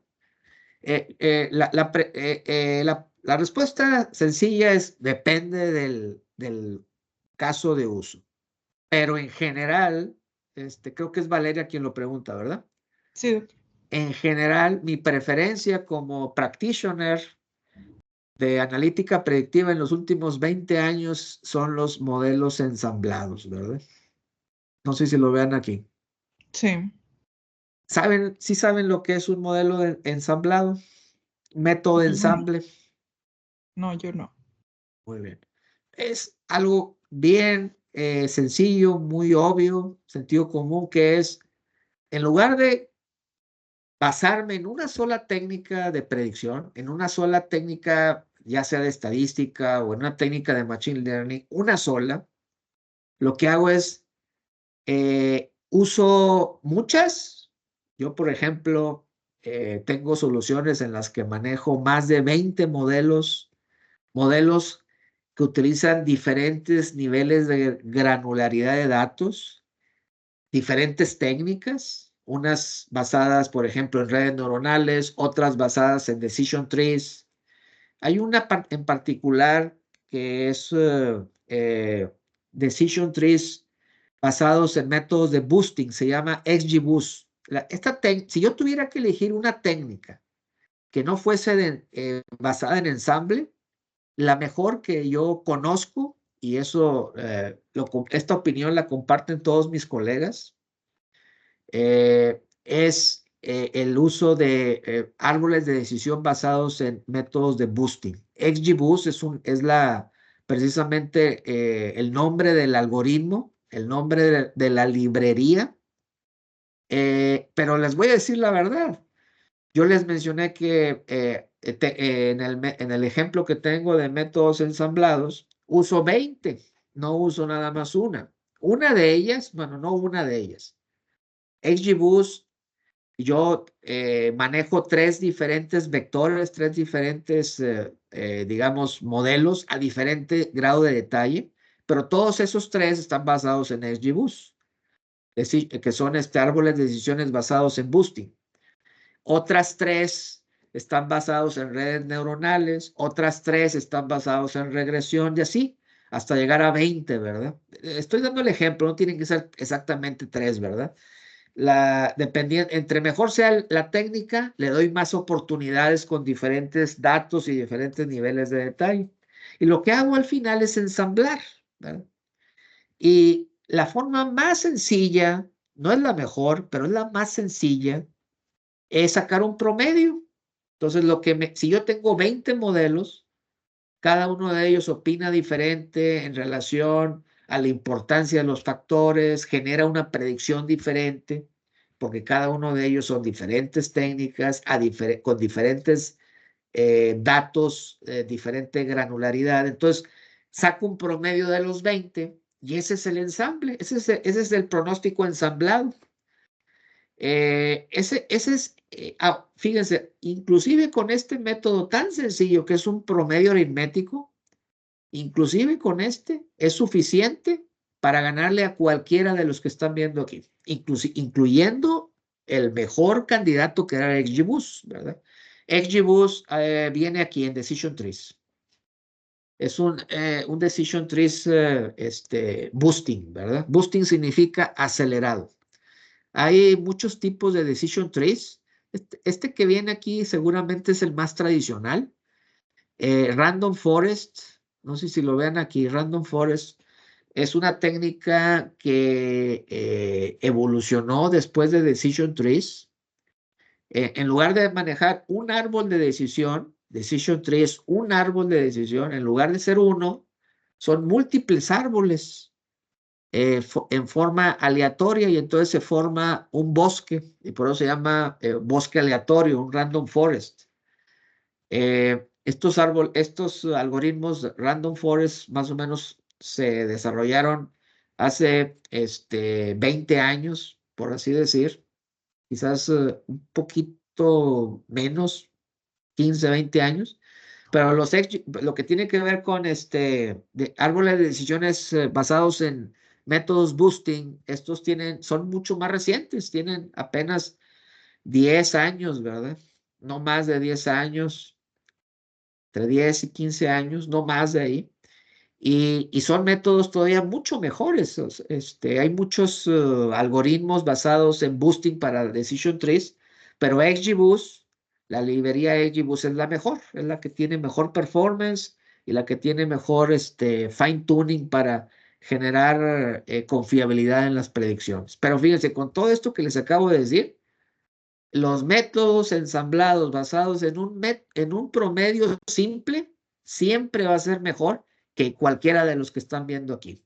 S1: La respuesta sencilla es depende del caso de uso, pero en general, creo que es Valeria quien lo pregunta, ¿verdad?
S3: Sí,
S1: En general, mi preferencia como practitioner de analítica predictiva en los últimos 20 años son los modelos ensamblados, ¿verdad? No sé si lo vean aquí.
S3: sí.
S1: ¿Saben, sí saben lo que es un modelo ensamblado? Método de
S3: Yo no.
S1: ensamble.
S3: No, yo no.
S1: Muy bien. Es algo bien sencillo, muy obvio, sentido común, que es, en lugar de basarme en una sola técnica de predicción, en una sola técnica, ya sea de estadística o en una técnica de machine learning, una sola, lo que hago es, uso muchas. Yo, por ejemplo, tengo soluciones en las que manejo más de 20 modelos que utilizan diferentes niveles de granularidad de datos, diferentes técnicas, unas basadas, por ejemplo, en redes neuronales, otras basadas en decision trees. Hay una en particular que es decision trees basados en métodos de boosting, se llama XGBoost. Si yo tuviera que elegir una técnica que no fuese basada en ensamble, la mejor que yo conozco, y eso, esta opinión la comparten todos mis colegas, es el uso de árboles de decisión basados en métodos de boosting. XGBoost es precisamente el nombre del algoritmo, el nombre de la librería, pero les voy a decir la verdad. Yo les mencioné que en el ejemplo que tengo de métodos ensamblados, uso 20, no uso nada más una. Una de ellas, bueno, no una de ellas. XGBoost, yo manejo 3 diferentes vectores, 3 diferentes, digamos, modelos a diferente grado de detalle, pero todos esos 3 están basados en XGBoost, es decir, que son árboles de decisiones basados en boosting. Otras 3 están basados en redes neuronales, otras 3 están basados en regresión y así, hasta llegar a 20, ¿verdad? Estoy dando el ejemplo, no tienen que ser exactamente 3, ¿verdad? Entre mejor sea la técnica, le doy más oportunidades con diferentes datos y diferentes niveles de detalle. Y lo que hago al final es ensamblar, ¿verdad? Y la forma más sencilla, no es la mejor, pero es la más sencilla, es sacar un promedio. Entonces, si yo tengo 20 modelos, cada uno de ellos opina diferente en relación a la importancia de los factores, genera una predicción diferente, porque cada uno de ellos son diferentes técnicas, con diferentes datos, diferente granularidad. Entonces, saco un promedio de los 20 y ese es el ensamble, ese es el pronóstico ensamblado. Fíjense, inclusive con este método tan sencillo que es un promedio aritmético, inclusive con este es suficiente para ganarle a cualquiera de los que están viendo aquí, incluyendo el mejor candidato que era XGBoost, ¿verdad? XGBoost viene aquí en Decision Trees. Es un Decision Trees boosting, ¿verdad? Boosting significa acelerado. Hay muchos tipos de decision trees. Este que viene aquí seguramente es el más tradicional. Random Forest, no sé si lo vean aquí, Random Forest es una técnica que evolucionó después de decision trees. En lugar de manejar un árbol de decisión, decision tree es un árbol de decisión, en lugar de ser uno, son múltiples árboles en forma aleatoria y entonces se forma un bosque y por eso se llama bosque aleatorio, un random forest. Estos algoritmos random forest más o menos se desarrollaron hace 20 años, por así decir, quizás un poquito menos, 15, 20 años, Pero lo que tiene que ver con árboles de decisiones basados en métodos boosting, estos son mucho más recientes, tienen apenas 10 años, ¿verdad? No más de 10 años, entre 10 y 15 años, no más de ahí. Y son métodos todavía mucho mejores. Hay muchos algoritmos basados en boosting para decision trees, pero XGBoost, la librería XGBoost es la mejor, es la que tiene mejor performance y la que tiene mejor fine tuning para generar confiabilidad en las predicciones. Pero fíjense, con todo esto que les acabo de decir, los métodos ensamblados basados en un promedio simple siempre va a ser mejor que cualquiera de los que están viendo aquí.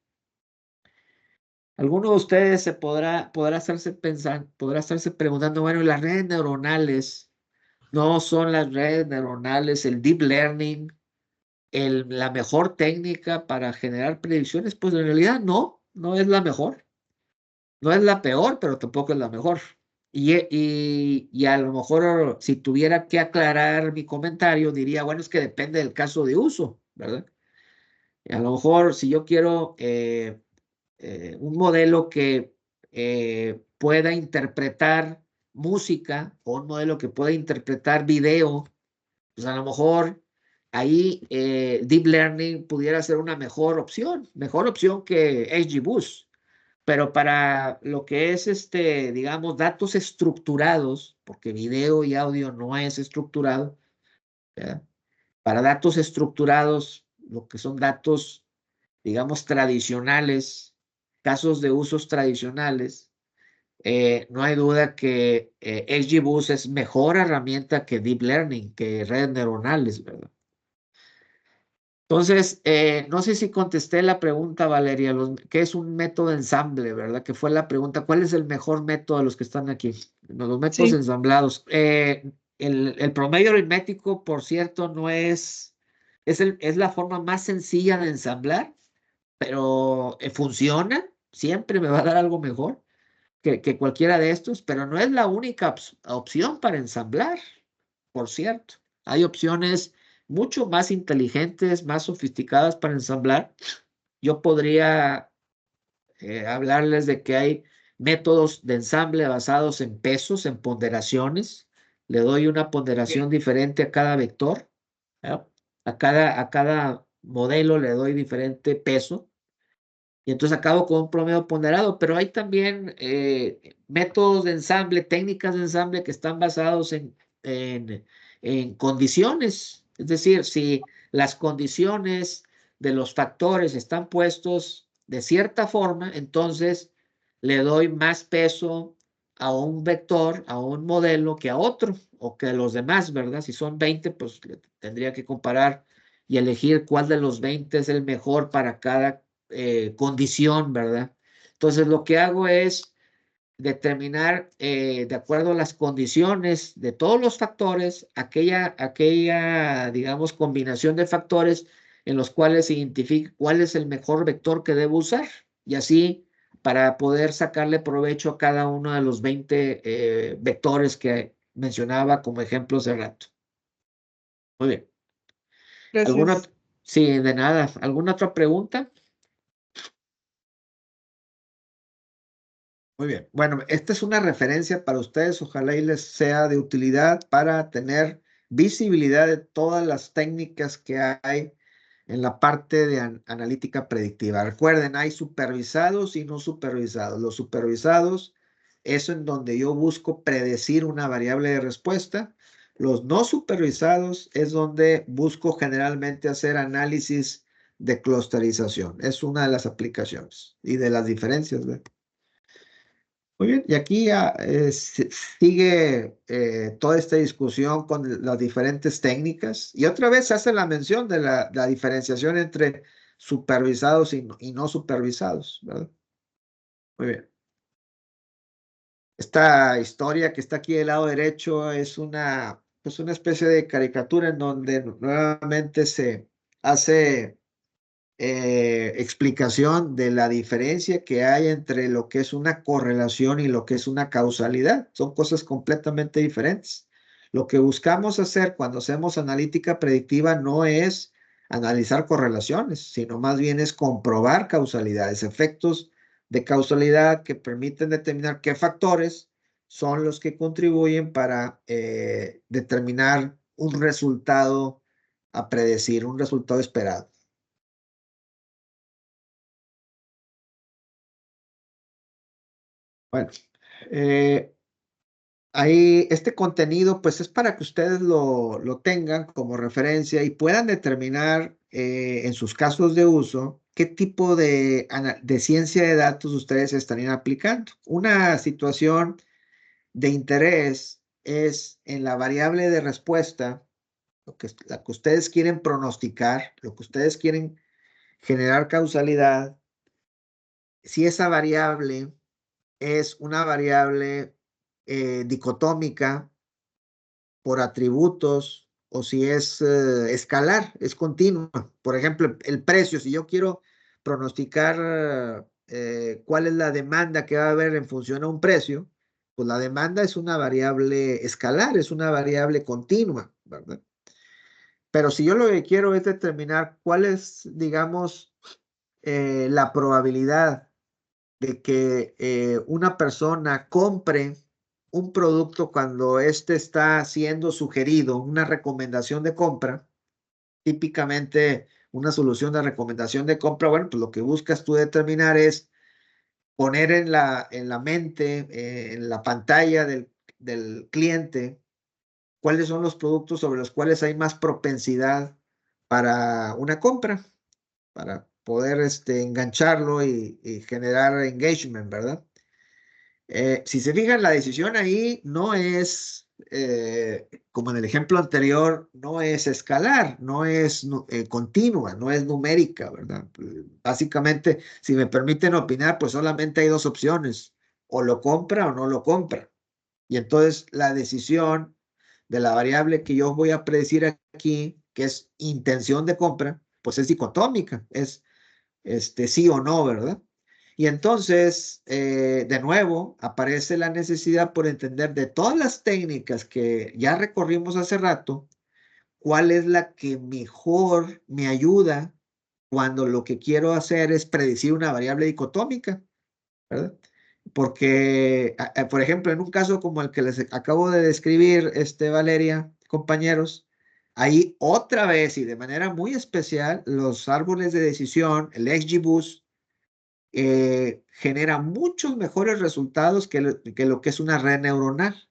S1: Alguno de ustedes podrá estarse preguntando, bueno, las redes neuronales no son las redes neuronales, el deep learning, la mejor técnica para generar predicciones. Pues en realidad no es la mejor. No es la peor, pero tampoco es la mejor. Y a lo mejor si tuviera que aclarar mi comentario, diría, bueno, es que depende del caso de uso, ¿verdad? A lo mejor si yo quiero un modelo que pueda interpretar música o un modelo que pueda interpretar video, pues a lo mejor ahí Deep Learning pudiera ser una mejor opción que XGBoost. Pero para lo que es digamos, datos estructurados, porque video y audio no es estructurado, ¿verdad? Para datos estructurados, lo que son datos, digamos, tradicionales, casos de usos tradicionales, no hay duda que XGBoost es mejor herramienta que Deep Learning, que redes neuronales, ¿verdad? Entonces, no sé si contesté la pregunta, Valeria, ¿qué es un método de ensamble, verdad? Que fue la pregunta, ¿cuál es el mejor método de los que están aquí? Los métodos
S3: Sí,
S1: ensamblados. El promedio aritmético, por cierto, no es la forma más sencilla de ensamblar, pero funciona, siempre me va a dar algo mejor que cualquiera de estos, pero no es la única opción para ensamblar, por cierto. Hay opciones mucho más inteligentes, más sofisticadas para ensamblar. Yo podría hablarles de que hay métodos de ensamble basados en pesos, en ponderaciones. Le doy una ponderación diferente a cada vector, ¿no? A cada modelo le doy diferente peso. Y entonces acabo con un promedio ponderado, pero hay también métodos de ensamble, técnicas de ensamble que están basados en condiciones. Es decir, si las condiciones de los factores están puestos de cierta forma, entonces le doy más peso a un vector, a un modelo que a otro, o que a los demás, ¿verdad? Si son 20, pues tendría que comparar y elegir cuál de los 20 es el mejor para cada condición, ¿verdad? Entonces lo que hago es determinar de acuerdo a las condiciones de todos los factores, aquella, digamos, combinación de factores en los cuales se identifica cuál es el mejor vector que debo usar y así para poder sacarle provecho a cada uno de los 20 vectores que mencionaba como ejemplo hace rato. Muy bien. ¿Alguna?
S3: gracias.
S1: Sí, de nada. ¿Alguna otra pregunta? Muy bien. Bueno, esta es una referencia para ustedes. Ojalá y les sea de utilidad para tener visibilidad de todas las técnicas que hay en la parte de analítica predictiva. Recuerden, hay supervisados y no supervisados. Los supervisados es en donde yo busco predecir una variable de respuesta. Los no supervisados es donde busco generalmente hacer análisis de clusterización. Es una de las aplicaciones y de las diferencias, ¿verdad? Muy bien, y aquí ya, sigue toda esta discusión con las diferentes técnicas y otra vez se hace la mención de la diferenciación entre supervisados y no supervisados, ¿verdad? Muy bien. Esta historia que está aquí del lado derecho es pues una especie de caricatura en donde nuevamente se hace explicación de la diferencia que hay entre lo que es una correlación y lo que es una causalidad. Son cosas completamente diferentes. Lo que buscamos hacer cuando hacemos analítica predictiva no es analizar correlaciones, sino más bien es comprobar causalidades, efectos de causalidad que permiten determinar qué factores son los que contribuyen para determinar un resultado a predecir, un resultado esperado. Bueno, ahí este contenido pues es para que ustedes lo tengan como referencia y puedan determinar en sus casos de uso qué tipo de ciencia de datos ustedes estarían aplicando. Una situación de interés es en la variable de respuesta, la que ustedes quieren pronosticar, lo que ustedes quieren generar causalidad, si esa variable es una variable dicotómica por atributos o si es escalar, es continua. Por ejemplo, el precio, si yo quiero pronosticar cuál es la demanda que va a haber en función a un precio, pues la demanda es una variable escalar, es una variable continua, ¿verdad? Pero si yo lo que quiero es determinar cuál es, digamos, la probabilidad de que una persona compre un producto cuando éste está siendo sugerido, una recomendación de compra, típicamente una solución de recomendación de compra, bueno, pues lo que buscas tú determinar es poner en la mente, en la pantalla del cliente, cuáles son los productos sobre los cuales hay más propensidad para una compra, para poder engancharlo y generar engagement, ¿verdad? Si se fijan, la decisión ahí no es, como en el ejemplo anterior, no es escalar, no es continua, no es numérica, ¿verdad? Básicamente, si me permiten opinar, pues solamente hay dos opciones, o lo compra o no lo compra. Y entonces la decisión de la variable que yo voy a predecir aquí, que es intención de compra, pues es dicotómica, es sí o no, ¿verdad? Y entonces, de nuevo, aparece la necesidad por entender de todas las técnicas que ya recorrimos hace rato, cuál es la que mejor me ayuda cuando lo que quiero hacer es predecir una variable dicotómica, ¿verdad? Porque, por ejemplo, en un caso como el que les acabo de describir, Valeria, compañeros, ahí otra vez y de manera muy especial, los árboles de decisión, el XGBoost, genera muchos mejores resultados que lo que es una red neuronal.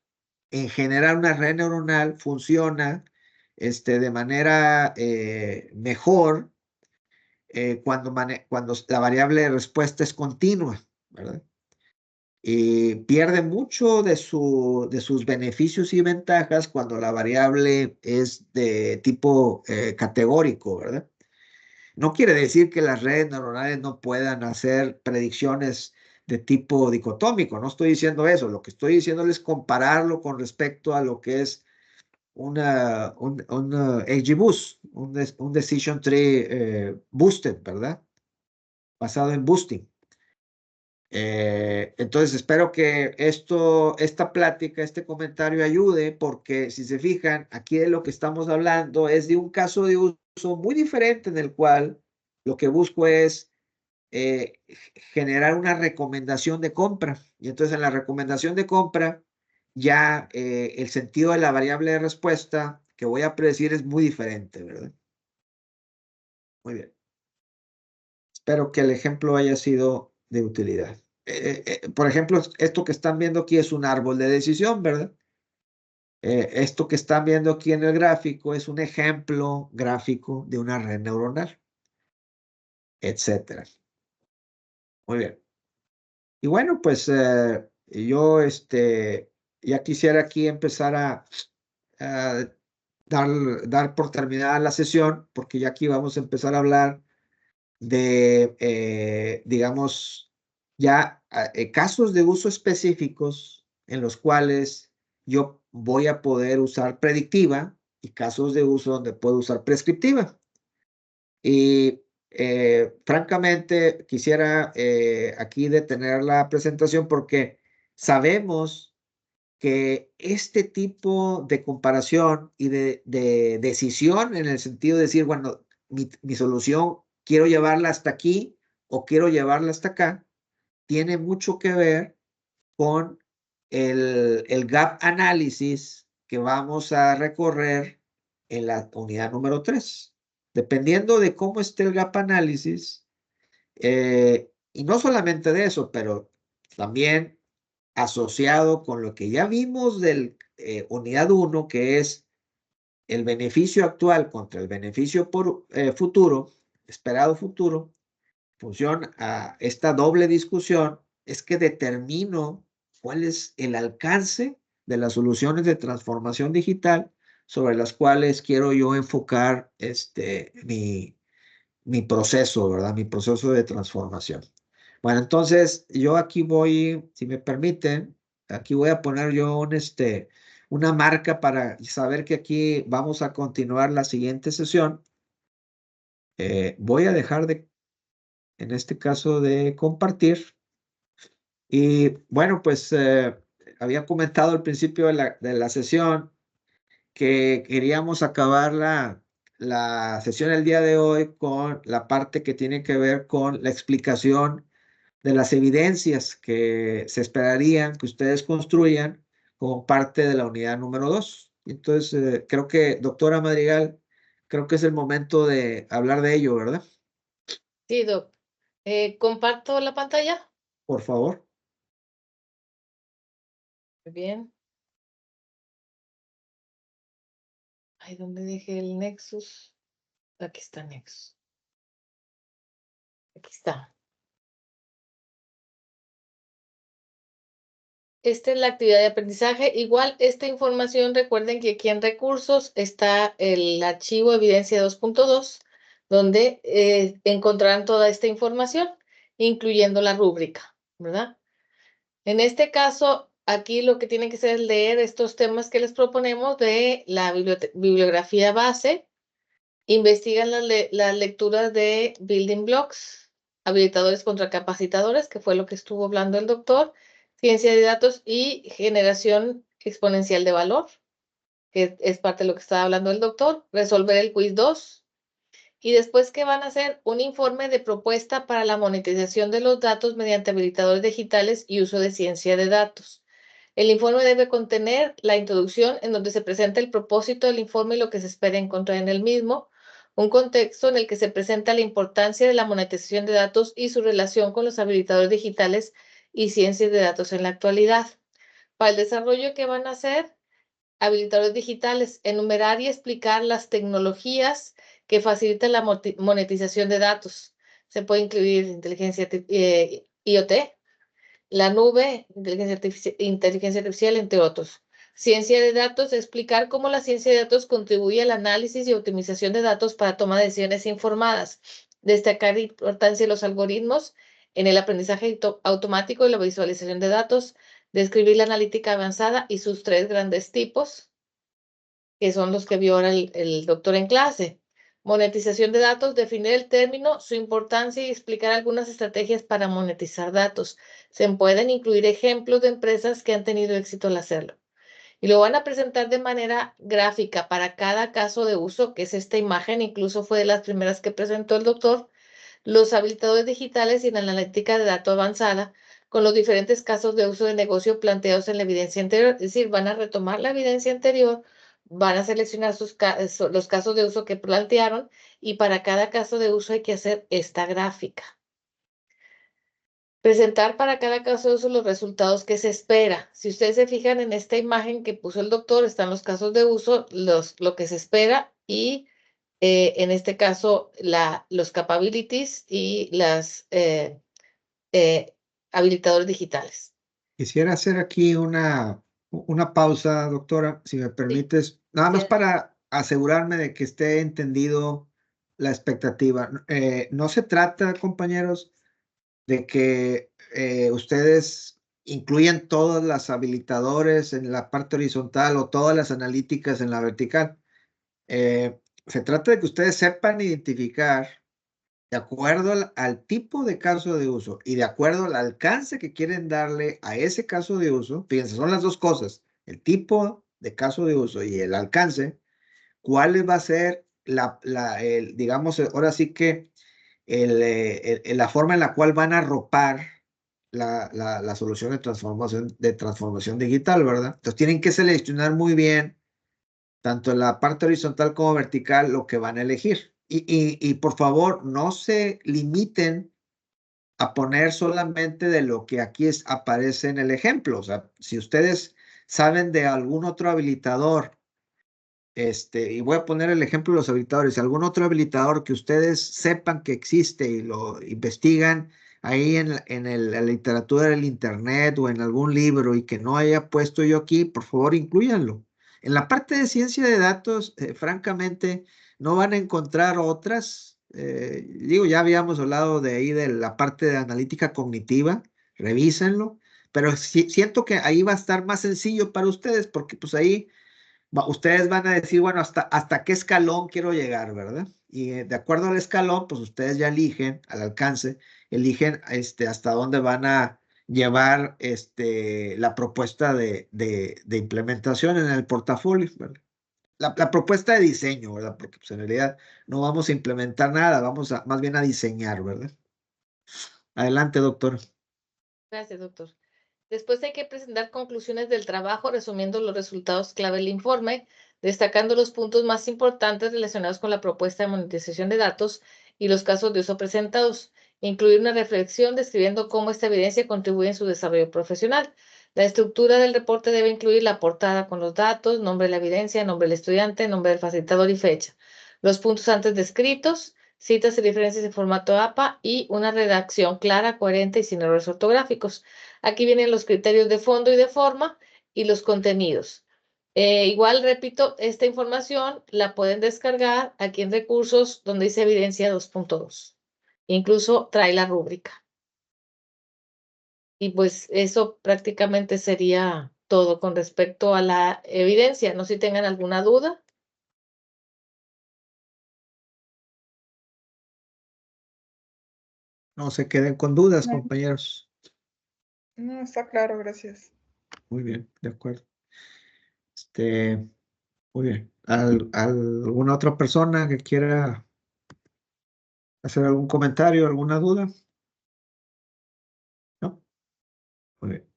S1: En general, una red neuronal funciona de manera mejor cuando la variable de respuesta es continua, ¿verdad? Y pierde mucho de sus beneficios y ventajas cuando la variable es de tipo categórico, ¿verdad? No quiere decir que las redes neuronales no puedan hacer predicciones de tipo dicotómico, no estoy diciendo eso, lo que estoy diciendo es compararlo con respecto a lo que es un XGBoost, un Decision Tree Boosted, ¿verdad? Basado en boosting. Entonces espero que esta plática, este comentario ayude, porque si se fijan, aquí de lo que estamos hablando es de un caso de uso muy diferente en el cual lo que busco es generar una recomendación de compra. Y entonces en la recomendación de compra, ya el sentido de la variable de respuesta que voy a predecir es muy diferente, ¿verdad? Muy bien. Espero que el ejemplo haya sido de utilidad. Por ejemplo, esto que están viendo aquí es un árbol de decisión, ¿verdad? Esto que están viendo aquí en el gráfico es un ejemplo gráfico de una red neuronal, etcétera. Muy bien. Y bueno, pues yo ya quisiera aquí empezar a dar por terminada la sesión, porque ya aquí vamos a empezar a hablar de, digamos, ya casos de uso específicos en los cuales yo voy a poder usar predictiva y casos de uso donde puedo usar prescriptiva. Y francamente quisiera aquí detener la presentación porque sabemos que este tipo de comparación y de decisión en el sentido de decir, bueno, mi solución quiero llevarla hasta aquí o quiero llevarla hasta acá, tiene mucho que ver con el gap análisis que vamos a recorrer en la unidad número 3. Dependiendo de cómo esté el gap análisis, y no solamente de eso, pero también asociado con lo que ya vimos del unidad 1, que es el beneficio actual contra el beneficio por futuro, esperado futuro, función a esta doble discusión, es que determino cuál es el alcance de las soluciones de transformación digital sobre las cuales quiero yo enfocar mi proceso, ¿verdad? Mi proceso de transformación. Bueno, entonces yo aquí voy, si me permiten, aquí voy a poner yo una marca para saber que aquí vamos a continuar la siguiente sesión. Voy a dejar en este caso, de compartir. Y bueno, pues había comentado al principio de la sesión que queríamos acabar la sesión el día de hoy con la parte que tiene que ver con la explicación de las evidencias que se esperarían que ustedes construyan como parte de la unidad número 2. Entonces, creo que, doctora Madrigal, creo que es el momento de hablar de ello, ¿verdad?
S2: Sí, Doc. ¿Comparto la pantalla?
S1: Por favor.
S2: Muy bien. Ay, ¿dónde dejé el Nexus? Aquí está Nexus. Aquí está. Esta es la actividad de aprendizaje. Igual, esta información, recuerden que aquí en recursos está el archivo evidencia 2.2, donde encontrarán toda esta información, incluyendo la rúbrica, ¿verdad? En este caso, aquí lo que tienen que hacer es leer estos temas que les proponemos de la bibliografía base, investigan las lecturas de Building Blocks, habilitadores contra capacitadores, que fue lo que estuvo hablando el doctor, ciencia de datos y generación exponencial de valor, que es parte de lo que estaba hablando el doctor, resolver el quiz 2. Y después, ¿qué van a hacer? Un informe de propuesta para la monetización de los datos mediante habilitadores digitales y uso de ciencia de datos. El informe debe contener la introducción en donde se presenta el propósito del informe y lo que se espera encontrar en el mismo, un contexto en el que se presenta la importancia de la monetización de datos y su relación con los habilitadores digitales y ciencias de datos en la actualidad. Para el desarrollo, ¿qué van a hacer? Habilitadores digitales, enumerar y explicar las tecnologías que facilitan la monetización de datos. Se puede incluir inteligencia IoT, la nube, inteligencia artificial, entre otros. Ciencia de datos, explicar cómo la ciencia de datos contribuye al análisis y optimización de datos para tomar decisiones informadas. Destacar la importancia de los algoritmos en el aprendizaje automático y la visualización de datos. Describir la analítica avanzada y sus 3 grandes tipos, que son los que vio ahora el doctor en clase. Monetización de datos, definir el término, su importancia y explicar algunas estrategias para monetizar datos. Se pueden incluir ejemplos de empresas que han tenido éxito al hacerlo. Y lo van a presentar de manera gráfica para cada caso de uso, que es esta imagen, incluso fue de las primeras que presentó el doctor, los habilitadores digitales y la analítica de datos avanzada, con los diferentes casos de uso de negocio planteados en la evidencia anterior. Es decir, van a retomar la evidencia anterior, van a seleccionar los casos de uso que plantearon y para cada caso de uso hay que hacer esta gráfica. Presentar para cada caso de uso los resultados que se espera. Si ustedes se fijan en esta imagen que puso el doctor, están los casos de uso, lo que se espera y en este caso los capabilities y las habilitadores digitales.
S1: Quisiera hacer aquí una pausa, doctora, si me
S2: Sí,
S1: permites, nada más
S2: bien.
S1: para asegurarme de que esté entendido la expectativa. No se trata, compañeros, de que ustedes incluyan todas las habilitadores en la parte horizontal o todas las analíticas en la vertical. Se trata de que ustedes sepan identificar, de acuerdo al tipo de caso de uso y de acuerdo al alcance que quieren darle a ese caso de uso. Fíjense, son las dos cosas. el tipo de caso de uso y el alcance, cuál va a ser digamos, ahora sí que la forma en la cual van a arropar la solución de transformación digital, ¿verdad? Entonces tienen que seleccionar muy bien, tanto en la parte horizontal como vertical, lo que van a elegir. Y por favor, no se limiten a poner solamente de lo que aquí aparece en el ejemplo. O sea, si ustedes saben de algún otro habilitador, y voy a poner el ejemplo de los habilitadores, algún otro habilitador que ustedes sepan que existe y lo investigan ahí la literatura del internet o en algún libro y que no haya puesto yo aquí, por favor, inclúyanlo. En la parte de ciencia de datos, francamente, no van a encontrar otras. Digo, ya habíamos hablado de ahí de la parte de analítica cognitiva, revísenlo, pero siento que ahí va a estar más sencillo para ustedes porque pues ahí ustedes van a decir, bueno, hasta qué escalón quiero llegar, ¿verdad? Y de acuerdo al escalón, pues ustedes ya eligen, al alcance, eligen hasta dónde van a llevar la propuesta de implementación en el portafolio, ¿verdad? La propuesta de diseño, ¿verdad? Porque pues, en realidad no vamos a implementar nada, vamos más bien a diseñar, ¿verdad? Adelante, doctor.
S2: Gracias, doctor. Después hay que presentar conclusiones del trabajo, resumiendo los resultados clave del informe, destacando los puntos más importantes relacionados con la propuesta de monetización de datos y los casos de uso presentados. Incluir una reflexión describiendo cómo esta evidencia contribuye en su desarrollo profesional. La estructura del reporte debe incluir la portada con los datos, nombre de la evidencia, nombre del estudiante, nombre del facilitador y fecha. Los puntos antes descritos, citas y referencias en formato APA y una redacción clara, coherente y sin errores ortográficos. Aquí vienen los criterios de fondo y de forma y los contenidos. Igual, repito, esta información la pueden descargar aquí en recursos donde dice evidencia 2.2. Incluso trae la rúbrica. Y pues eso prácticamente sería todo con respecto a la evidencia. No sé si tengan alguna duda.
S1: No se queden con dudas,
S3: No,
S1: compañeros.
S3: no, está claro, gracias.
S1: Muy bien, de acuerdo. Muy bien. ¿Alguna otra persona que quiera hacer algún comentario, alguna duda? ¿No? Muy bien.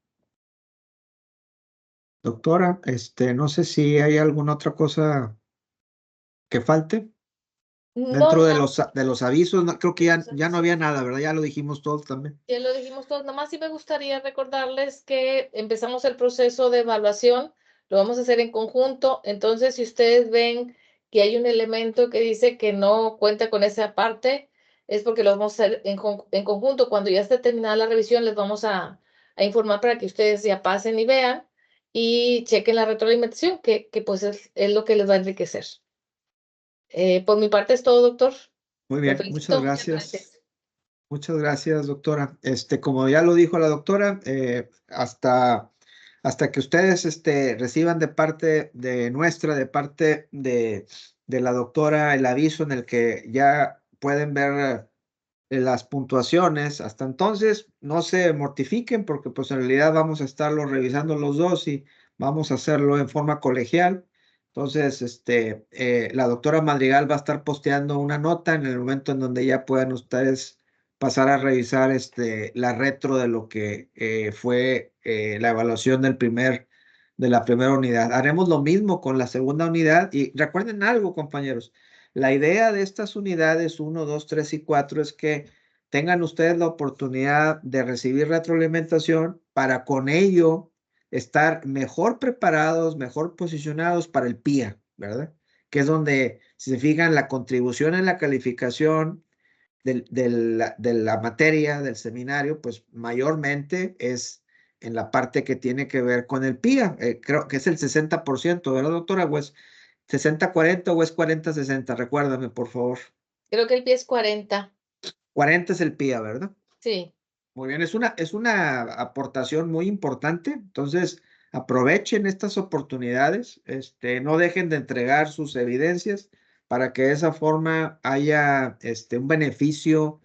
S1: Doctora, no sé si hay alguna otra cosa que falte
S2: No,
S1: dentro
S2: no,
S1: de los avisos. Creo que ya no había nada, ¿verdad? Ya lo dijimos todos también.
S2: ya lo dijimos todos. Nomás sí me gustaría recordarles que empezamos el proceso de evaluación. Lo vamos a hacer en conjunto. Entonces, si ustedes ven que hay un elemento que dice que no cuenta con esa parte, es porque lo vamos a hacer en conjunto. Cuando ya esté terminada la revisión, les vamos a informar para que ustedes ya pasen y vean y chequen la retroalimentación, que pues es lo que les va a enriquecer. Por mi parte es todo, doctor.
S1: Muy
S2: Lo
S1: bien, muchas
S2: felicito. Muchas
S1: gracias.
S2: gracias.
S1: Muchas gracias, doctora. Como ya lo dijo la doctora, hasta que ustedes reciban de parte de nuestra, de parte de la doctora, el aviso en el que ya pueden ver las puntuaciones, hasta entonces no se mortifiquen porque pues en realidad vamos a estarlo revisando los dos y vamos a hacerlo en forma colegial. Entonces, la doctora Madrigal va a estar posteando una nota en el momento en donde ya puedan ustedes pasar a revisar la retro de lo que fue la evaluación de la primera unidad. Haremos lo mismo con la segunda unidad y recuerden algo, compañeros. La idea de estas unidades 1, 2, 3 y 4 es que tengan ustedes la oportunidad de recibir retroalimentación para con ello estar mejor preparados, mejor posicionados para el PIA, ¿verdad? Que es donde, si se fijan, la contribución en la calificación de la materia, del seminario, pues mayormente es en la parte que tiene que ver con el PIA. Creo que es el 60%, ¿verdad, doctora? ¿O es 60-40 o es 40-60? Recuérdame, por favor.
S2: Creo que el pie es 40.
S1: 40 es el PIA, ¿verdad?
S2: Sí.
S1: Muy bien, es una aportación muy importante, entonces aprovechen estas oportunidades, no dejen de entregar sus evidencias para que de esa forma haya un beneficio,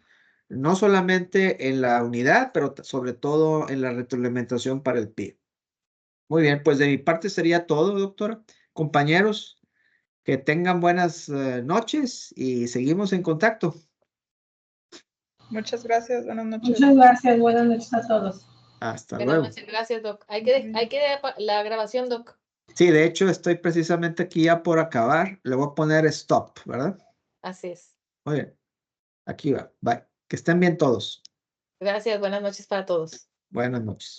S1: no solamente en la unidad, pero sobre todo en la retroalimentación para el PIB. Muy bien, pues de mi parte sería todo, doctora. Compañeros, que tengan buenas noches y seguimos en contacto.
S3: Muchas gracias, buenas noches.
S4: Muchas gracias, buenas noches a todos.
S1: Hasta
S2: Buenas
S1: luego.
S2: noches, gracias, Doc. Hay que la grabación, Doc.
S1: Sí, de hecho estoy precisamente aquí ya por acabar. Le voy a poner stop, ¿verdad?
S2: Así es.
S1: Muy bien. Aquí va. Bye. Que estén bien todos.
S2: Gracias, buenas noches para todos.
S1: Buenas noches.